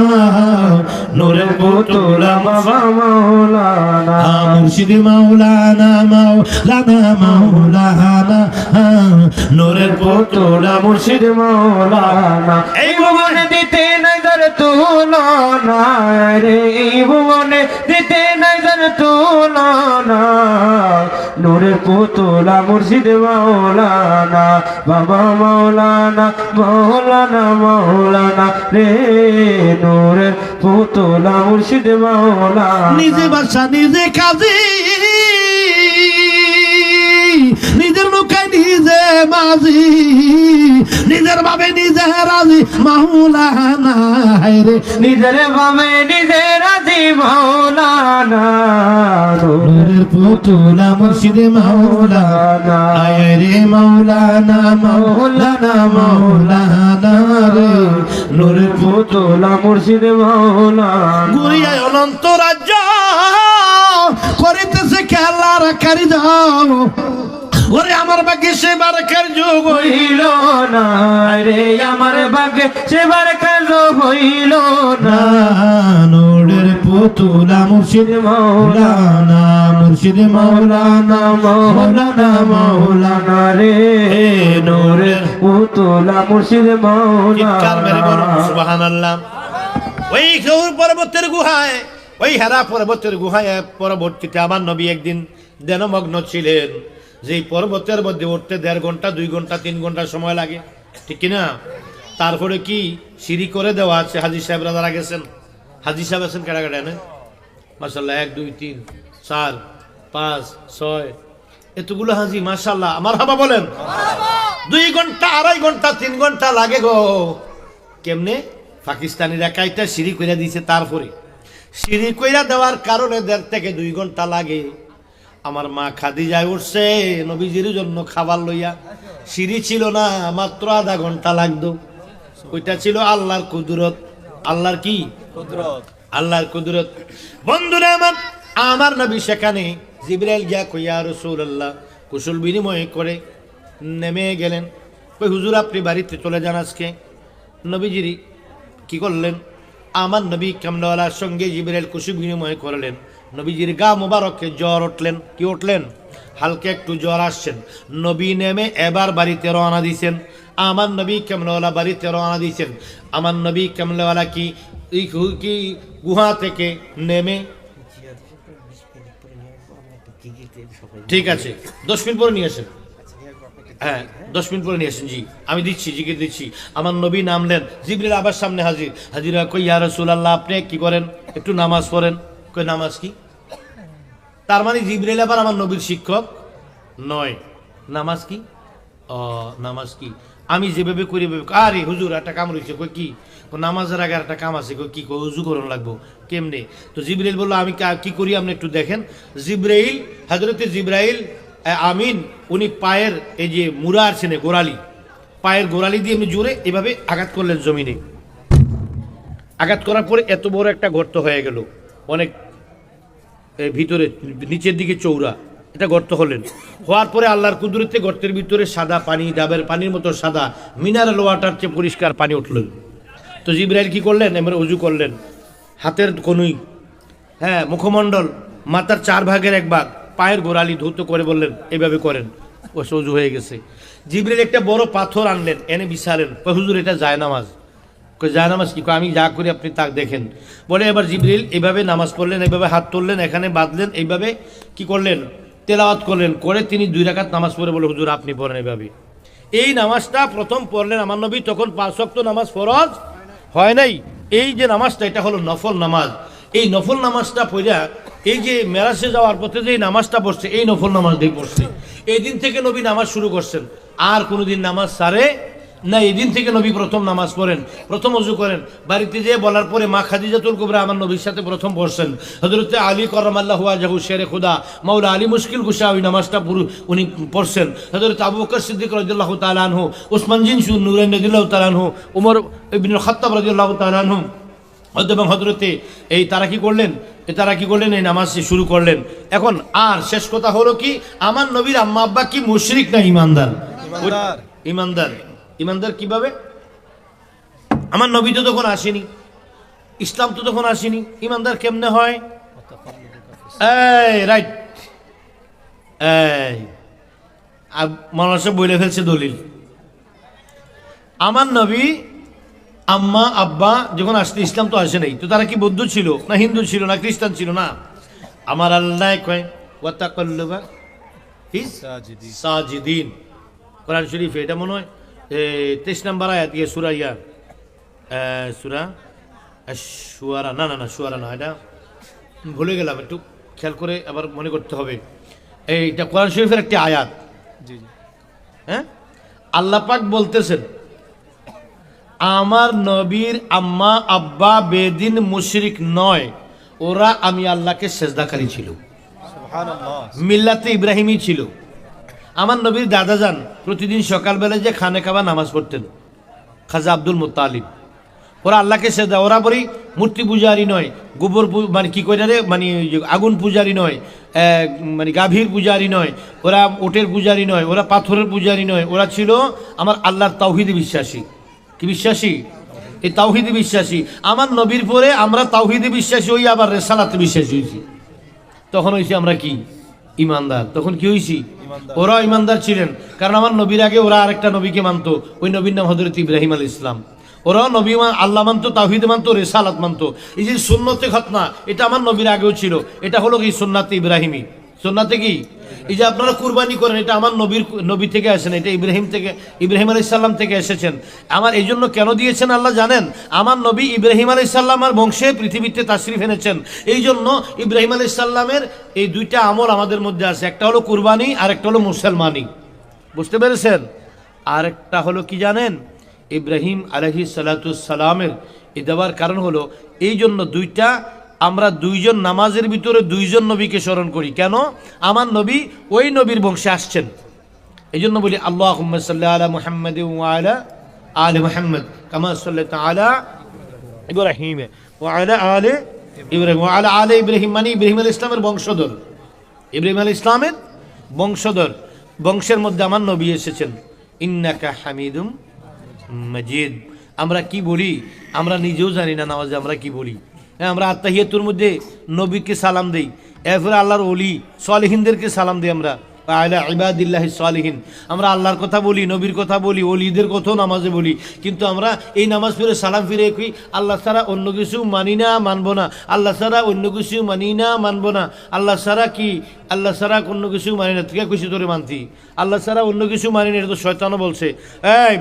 নূরের পুতুল বাবা মাওলানা, মুর্শিদ মাওলানা মাওলানা মাওলানা, নূরের পুতুল মুর্শিদ মাওলানা। এই ভুবনে দিতে নাই ধর তুলনা রে, এই ভুবনে দিতে নাই ধর তুলনা, নূরের পুতুল মুর্শিদ মাওলানা, বাবা মাওলানা মাওলানা মাওলানা রে, নূরের পুতুল মুর্শিদ মাওলানা। নিজে বাসা নিজে কাজী, নিজের নৌকায় নিজে মাঝি, নিজের ভাবে নিজে রাজি মাওলানা রে, নিজের ভাবে নিজে রাজি মাওলানা, নূরের পুতুল মুর্শিদ মাওলানা রে, মাওলানা মাওলানা মাওলানা রে, নূরের পুতুল মুর্শিদ মাওলানা। গুরিয়ায় অনন্ত রাজ্য করিতেছে খেলার কারিদাও, ওরে আমার ভাগ্যে সেবার কার্য হইল না রে, আমার ভাগ্যে সেবার কাজ হইল না, নূরের পুতুল মুর্শিদ মাওলানা, মুর্শিদ মাওলানা মাওলানা মাওলানা রে, নূরের পুতুল মুর্শিদ মাওলানা। সুবহানাল্লাহ। ওই গৌর পর্বতের গুহায়, ওই হেরা পর্বতের গুহায় পরবর্তীতে আমার নবী একদিন ধ্যানমগ্ন ছিলেন। যেই পর্বতের মধ্যে উঠতে 1.5 ঘন্টা 2 ঘন্টা 3 ঘন্টা সময় লাগে, ঠিক কিনা? তারপরে কি সিঁড়ি করে দেওয়া আছে। হাজি সাহেবরা যারা গেছেন, হাজি সাহেব আছেন কেডা কেডা না মাশাআল্লাহ, 1 2 3 4 5 6 এতগুলো হাজি মাশাআল্লাহ, আমার হাবা বলেন। 2 ঘন্টা 2.5 ঘন্টা 3 ঘন্টা লাগে গো। কেমনে? পাকিস্তানিরা কাইটা সিঁড়ি কইরা দিয়েছে, তারপরে সিঁড়ি কইরা দেওয়ার কারণে 1.5 থেকে 2 ঘন্টা লাগে। আমার মা খাদিজায় উঠছে নবীজির জন্য খাবার লইয়া, সিঁড়ি ছিল না, মাত্র 1/2 ঘন্টা লাগতো। ওইটা ছিল আল্লাহর কুদরত। আল্লাহর কি কুদরত? আল্লাহর কুদরত। বন্ধুরা আমার, আমার নবী সেখানে জিবরাইল গিয়া কইয়া রাসূলুল্লাহ কুশল বিনিময় করে নেমে গেলেন। কই হুজুর আপনি বাড়িতে চলে যান আজকে। নবীজিরি কি করলেন? আমার নবী কামলাওয়ালার সঙ্গে জিবরাইল কুশল বিনিময় করলেন। নবীজির গা মোবারকে জ্বর উঠলেন। কি উঠলেন? হালকা একটু জ্বর আসছেন। নবী নেমে এবার বাড়িতে রওনা দিয়েছেন। আমার নবী কামলাওয়ালা বাড়িতে রওনা দিয়েছেন। আমার নবী কামলাওয়ালা কি গুহা থেকে নেমে, ঠিক আছে 10 মিনিট পরে নিয়ে আসেন। হ্যাঁ 10 মিনিট পরে নিয়ে আসেন। জি আমি দিচ্ছি, জিকির দিচ্ছি। আমার নবী নামলেন, জিবরিল আবার সামনে হাজির। হাজিরা কই ইয়া রাসূলুল্লাহ আপনি কি করেন? একটু নামাজ পড়েন। কই নামাজ কি? তার মানে জিবরিল আবার আমার নবীর শিক্ষক নয়। নামাজ কি? নামাজ কি? আমি যেভাবে করি, আরে হুজুর একটা কাম রয়েছে। কই কি? নামাজের আগে একটা কাম আছে। কই কি? উজু করন লাগবো। কেমনে? তো জিবরাইল বললো আমি কি করি আপনি একটু দেখেন। জিবরাইল, হযরতে জিবরাইল আমিন, উনি পায়ের এই যে মুড়া আছে না, গোড়ালি, পায়ের গোড়ালি দিয়ে এমনি জোরে এভাবে আঘাত করলেন জমিনে। আঘাত করার পরে এত বড় একটা গর্ত হয়ে গেল, অনেক ভিতরে নিচের দিকে চৌড়া, এটা গর্ত হলেন। হওয়ার পরে আল্লাহর কুদরতে গর্তের ভিতরে সাদা পানি, ডাবের পানির মতো সাদা, মিনারেল ওয়াটার চেয়ে পরিষ্কার পানি উঠলেন। তো জিবরাইল কি করলেন? এবার উজু করলেন। হাতের কনুই, হ্যাঁ মুখমণ্ডল, মাথার 4 ভাগের 1 ভাগ, পায়ের গোড়ালি ধৌত করে বললেন এইভাবে করেন। ও উজু হয়ে গেছে। জিবরাইল একটা বড় পাথর আনলেন, এনে বিছালেন। হুজুর এটা জায়নামাজ। কই জায়নামাজ কি? আমি যা করি আপনি তা দেখেন। বলে এবার জিবরাইল এইভাবে নামাজ পড়লেন, এইভাবে হাত তুললেন, এখানে বাঁধলেন, এইভাবে কি করলেন? তেলাওয়াত করলেন। করে তিনি 2 রাকাত নামাজ পড়ে বলে হুজুর আপনি পড়েন এইভাবে। এই নামাজটা প্রথম পড়লেন আমার নবী, তখন 5 ওয়াক্ত নামাজ ফরজ হয় নাই। এই যে নামাজটা, এটা হলো নফল নামাজ। এই নফল নামাজটা পড়া, এই যে মেরাজে যাওয়ার পথে যে নামাজটা পড়ছে, এই নফল নামাজ দিয়ে পড়ছে। এই দিন থেকে নবী নামাজ শুরু করছেন, আর কোনোদিন নামাজ ছাড়ে না, এই দিন থেকে নবী প্রথম নামাজ পড়েন, প্রথম ওযু করেন। বাড়িতে যেয়ে বলার পরে মা খাদিজাতুল কুবরা আমার নবীর সাথে প্রথম বসছেন। হযরতে আলী কররামাল্লাহু ওয়াজহু শেরে খুদা মাওলা আলী মুশকিল কুশা ওই নামাজটা পুরো উনি পড়ছেন। হযরত আবু বকর সিদ্দিক রাদিয়াল্লাহু তাআলা আনহু, উসমান বিন নূরাইন রাদিয়াল্লাহু তাআলা আনহু, ওমর ইবনুল খাত্তাব রাদিয়াল্লাহু তাআলা আনহু এবং হযরতে তারা কি করলেন, এই নামাজ শুরু করলেন। এখন আর শেষ কথা হলো কি, আমার নবীর আম্মা আব্বা কি মুশরিক না ঈমানদার? ঈমানদার। ঈমানদার কিভাবে? আমার নবী তো তখন আসেনি, ইসলাম তো তখন আসেনি, ঈমানদার কেমনে হয়? এই রাইট, এই মাওলানা সাহেব বলে ফেলছে দলিল। আমার নবী আম্মা আব্বা যখন আসতে, ইসলাম তো আসে নাই, তো তারা কি বৌদ্ধ ছিল না হিন্দু ছিল না খ্রিস্টান ছিল না? আমার আল্লাহ কয় ওয়াতাকাল্লুবা ফিস সাজিদিন, কোরআন শরীফ এটা মনে হয় 23 নম্বর আয়াত, সূরা সূরা শুআরা, না শুআরা না, এটা ভুলে গেলাম, একটু খেয়াল করে আবার মনে করতে হবে। এইটা কোরআন শরীফের একটি আয়াত। হ্যাঁ, আল্লাহ পাক বলতেছেন আমার নবীর আম্মা আব্বা বেদিন মুশরিক নয়, ওরা আমি আল্লাহকে সেজদাকারী ছিল, মিল্লাতে ইব্রাহিমী ছিল। আমার নবীর দাদা যান প্রতিদিন সকালবেলায় যে খানে কাবা নামাজ পড়তেন, খাজা আব্দুল মুত্তালিব, ওরা আল্লাহকে সেজদা, ওরা বলি মূর্তি পূজারি নয়, গোবর মানে কি কয় রে, মানে আগুন পূজারি নয়, মানে গাভীর পূজারি নয়, ওরা ওটের পূজারি নয়, ওরা পাথরের পূজারি নয়, ওরা ছিল আমার আল্লাহর তাওহীদে বিশ্বাসী। কি বিশ্বাসী? এই তাওহীদে বিশ্বাসী। আমার নবীর পরে আমরা তাওহীদে বিশ্বাসী হই, আবার রিসালাতে বিশ্বাসী হয়েছি। তখন হয়েছি আমরা কি? ঈমানদার। তখন কি হয়েছি? ওরা ঈমানদার ছিলেন, কারণ আমার নবীর আগে ওরা আরেকটা নবীকে মানতো, ওই নবীর নাম হযরত ইব্রাহিম আলাইহিস সালাম। ওরাও নবী আল্লাহ মানতো, তাওহীদ মানতো, রিসালাত মানতো। এই যে সুন্নতে খতনা, এটা আমার নবীর আগেও ছিল, এটা হলো কি সুন্নাতে ইব্রাহিমী। সুন্নাতে কি? এই যে আপনারা কুরবানি করেন, এটা আমার নবী থেকে আসেন, এটা ইব্রাহিম আলাইহিস সালাম থেকে এসেছেন। আমার এই জন্য কেন দিয়েছেন আল্লাহ জানেন? আমার নবী ইব্রাহিম আলাইহিস সালামের বংশে পৃথিবীতে তাশরিফ এনেছেন, এই জন্য ইব্রাহিম আলাইহিস সালামের এই দুইটা আমল আমাদের মধ্যে আছে। একটা হলো কুরবানি, আর একটা হলো মুসলমানি। বুঝতে পেরেছেন? আর একটা হলো কি জানেন? ইব্রাহিম আলাইহিস সালাতুস সালামের এই দেওয়ার কারণ হলো এই জন্য দুইটা, আমরা দুইজন নামাজের ভিতরে দুইজন নবীকে স্মরণ করি। কেন? আমার নবী ওই নবীর বংশে আসছেন, এই জন্য বলি আল্লাহুম্মা সাল্লি আলা মুহাম্মাদিন ওয়া আলা আলি মুহাম্মাদ কামা সাল্লাইতা আলা ইব্রাহিম ওয়া আলা আলি ইব্রাহিম ওয়া আলা আলি ইব্রাহিম, মানে ইব্রাহিম আলাইহিস সালামের বংশধর, ইব্রাহিম আলাইহিস সালামের বংশধর, বংশের মধ্যে আমার নবী এসেছেন। ইন্নাকা হামিদুম মাজিদ। আমরা কি বলি আমরা নিজেও জানি না নামাজে আমরা কি বলি। হ্যাঁ, আমরা আত্তাহিয়াতুর মধ্যে নবীকে সালাম দেই, এরপরে আল্লাহর ওলি সালেহিনদেরকে সালাম দিই, আমরা আলা ইবাদিল্লাহি সালিহিন, আমরা আল্লাহর কথা বলি, নবীর কথা বলি, ওলিদের কথাও নামাজে বলি। কিন্তু আমরা এই নামাজ ফিরে সালাম ফিরে কই আল্লাহ ছাড়া অন্য কিছু মানি না, মানবো না, আল্লাহ ছাড়া অন্য কিছু মানি না, মানবো না, আল্লাহ ছাড়া কি, আল্লাহ ছাড়া অন্য কিছু মানি না। তুই খুশি তোরে মানতি, আল্লাহ ছাড়া অন্য কিছু মানি না, এটা তো শয়তানও বলছে। এই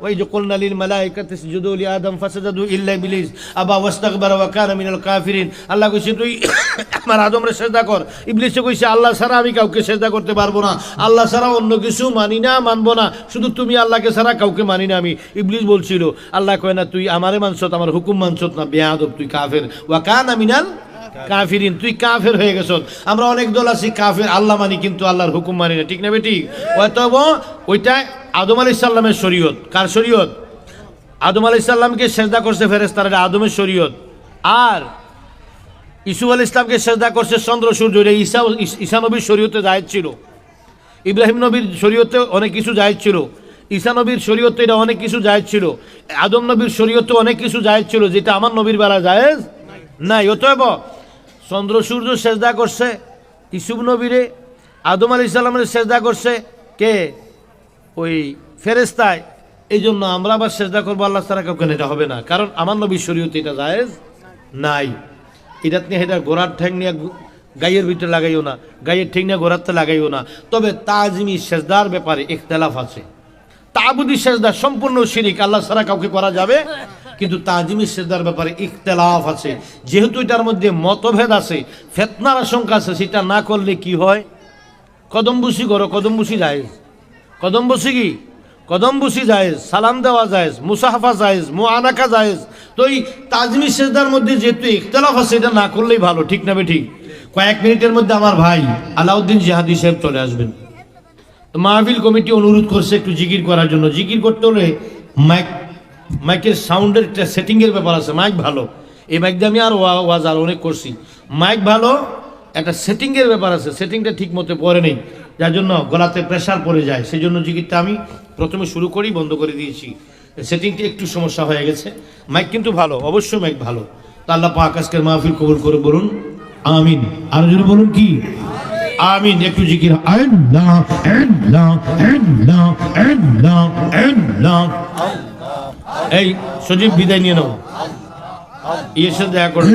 ওই যে কুলনা লিল মালাইকাতি ইসজুদু লি আদম ফাসাজাদু ইল্লা ইবলিস আবা ওয়াস্তাকবারা ওয়া কানা মিনাল কাফিরিন। আল্লাহ কইছে তুই আমার আদমরে সিজদা কর, ইবলিসে কইছে আল্লাহ ছাড়া আমি কাউকে সিজদা করতে পারবো না, আল্লাহ ছাড়া অন্য কিছু মানি না, মানবো না, শুধু তুমি আল্লাহকে ছাড়া কাউকে মানি না আমি। ইবলিস বলছিল, আল্লাহ কয় না তুই আমারে মানছত, আমার হুকুম মানছত না, বেয়াদব তুই কাফের, ওয়া কানা মিনাল কাফিরিন, তুই কাফের হয়ে গেছ। আমরা অনেক দল আছি কাফের, আল্লাহ মানি কিন্তু আল্লাহর হুকুম মানি না, ঠিক না বেঠিক? ওইটা আদম আলাইহিস সালামের শরীয়ত। কার শরীয়ত? আদম আলাইহিস সালামকে সিজদা করছে ফেরেশতারা, এটা আদমের শরীয়ত। আর ইসুফ আলাইহিস সালামকে সিজদা করছে চন্দ্র সূর্য, এটা ঈসা নবীর শরীয়তে জায়েজ ছিল। ইব্রাহিম নবীর শরীয়তে অনেক কিছু জায়েজ ছিল, ঈসা নবীর শরীয়তে এটা অনেক কিছু জায়েজ ছিল, আদম নবীর শরীয়তে অনেক কিছু জায়েজ ছিল, যেটা আমার নবীর বেলা জায়েজ নাই। অতএব চন্দ্র সূর্য সেজদা করছে ইসুফ নবীরে, আদম আলাইহিস সালামের সেজদা করছে কে? ওই ফেরেশতায়। এই জন্য আমরা আবার সেজদা করবো আল্লাহ ছাড়া কাউকে, এটা হবে না, কারণ আমার নবীর শরীয়তে এটা জায়েজ নাই। এটা নিয়ে এটা ঘোড়ার ঠ্যাং নিয়ে গায়ের ভিতরে লাগাইও না, গায়ের ঠ্যাং নিয়ে ঘোড়াতে লাগাইও না। তবে তাজিমি সেজদার ব্যাপারে ইখতিলাফ আছে। তাবুদি সেজদা সম্পূর্ণ শিরিক, আল্লাহ ছাড়া কাউকে করা যাবে, কিন্তু তাজিমি সেজদার ব্যাপারে ইখতিলাফ আছে। যেহেতু এটার মধ্যে মতভেদ আছে, ফিতনার আশঙ্কা আছে, সেটা না করলে কি হয়? কদম বসি করো, কদম বসি জায়েজ, কদম বসি কি কদম বুসি জায়েজ, সালাম দেওয়া জায়েজ, মুসাহাফা জায়েজ, মুআনাকা জায়েজ। তো এই তাজমি সেজদার মধ্যে যেহেতু ইখতিলাফ আছে, এটা না করলেই ভালো, ঠিক না ঠিক? কয়েক মিনিটের মধ্যে আমার ভাই আলাউদ্দিন জিহাদি সাহেব চলে আসবেন। তো মাহফিল কমিটি অনুরোধ করছে একটু জিকির করার জন্য। জিকির করতে হলে মাইকের সাউন্ডের একটা সেটিংয়ের ব্যাপার আছে। মাইক ভালো, এই মাইক দিয়ে আমি আর ওয়াজ আর অনেক করছি। মাইক ভালো, একটা সেটিংয়ের ব্যাপার আছে, সেটিংটা ঠিক মতো পড়ে নেই, যার জন্য গলাতে প্রেশার পড়ে যায়। সেই জন্য জিকিরটা আমি প্রথমে শুরু করি, বন্ধ করে দিয়েছি। সেটিংটা একটু সমস্যা হয়ে গেছে। মাইক কিন্তু ভালো, অবশ্যই মাইক ভালো। তা আল্লাহ পাক আজকের মাহফিল কবুল করে বলুন আমিন। আরো জোরে বলুন কি আমিন। একটু জিকির আল্লাহ আল্লাহ আল্লাহ আল্লাহ আল্লাহ। এই সজীব বিদায় নিয়ে নাও, এর সাথে দেখা করে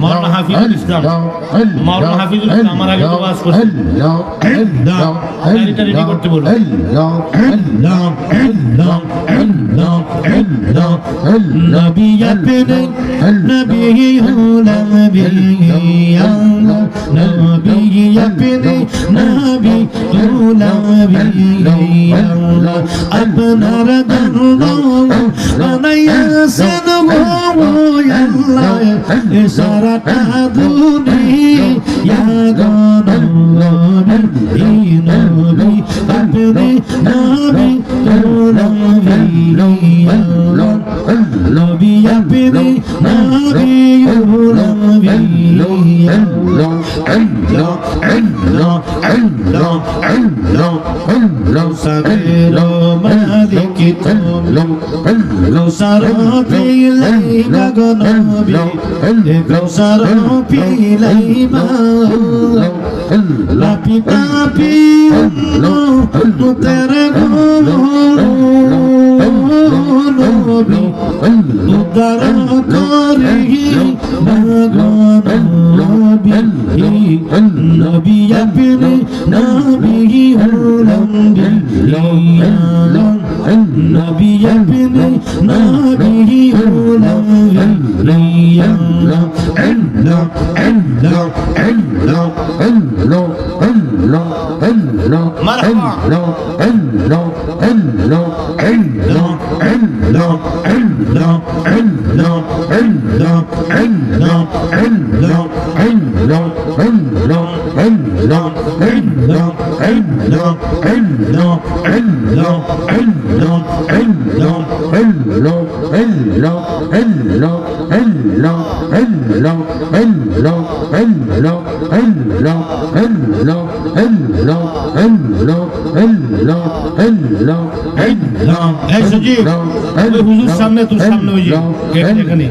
মাওলানা হাফিজুল ইসলাম। মাওলানা হাফিজুল ইসলাম আমার আগে তো ওয়াজ করছে। এটা রেডি করতে বলো। নবী আপনে নবী হলাম বিয়া, নবী আপনে নবী হলাম বিয়া, আপনার জন্য বানাইয়াছেন সারাটা দুনিয়া নবী নবী আপনি নবী নবী আপনি নবী সাবের মালিক কৌসার পিলাই গগনবী, কৌসার পিলাই লাপি পাপি মুতের নবী উদ্ধার করি গগনবী, নবী আপনি নবী হলাম বিয়া, নবী আপনি নবী হলাম বিয়া। হুজুর সামনে, তোর সামনে ওই এখানে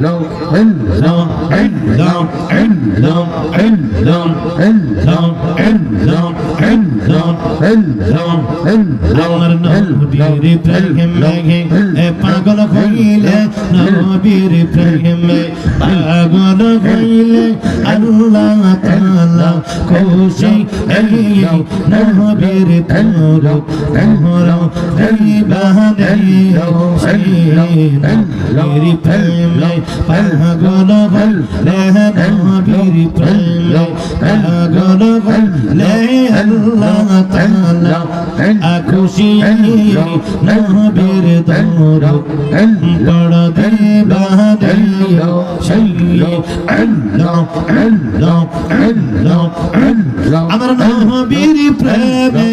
আমার নবীর প্রেমে পাগল হইলে, নবীর প্রেমে পাগল হইলে আল্লাহ তাআলা খুশি। এই নবীর তোর বাহানে নবীর প্রেমে পাগল হইলে, নবীর প্রেমে পাগল হইলে আল্লাহ তাআলা খুশি। নবীর তোর বড় দে বাহানে সেই আল্লাহ আল্লাহ আল্লাহ আল্লাহ। আমার নবীর প্রেমে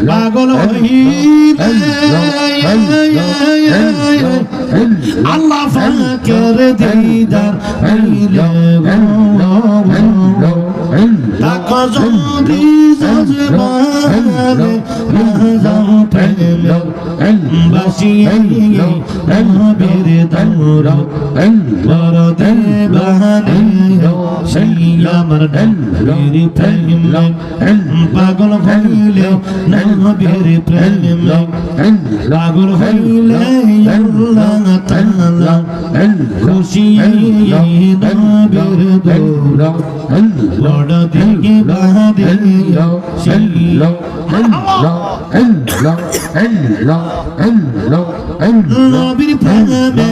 পাগল হইলে আল্লাহ পাকের দিদার হইলে তাকা যদি জজবানে যাও প্রেমে বাসিয়ে নবীর তোর বড় দে বাহানে সেই আমার নবীর প্রেমে পাগল হইলে, নবীর প্রেমে পাগল হইলে আল্লাহ তাআলা খুশি। নবীর তোর বড় দিকে বাহাদে সেই নবীর প্রেমে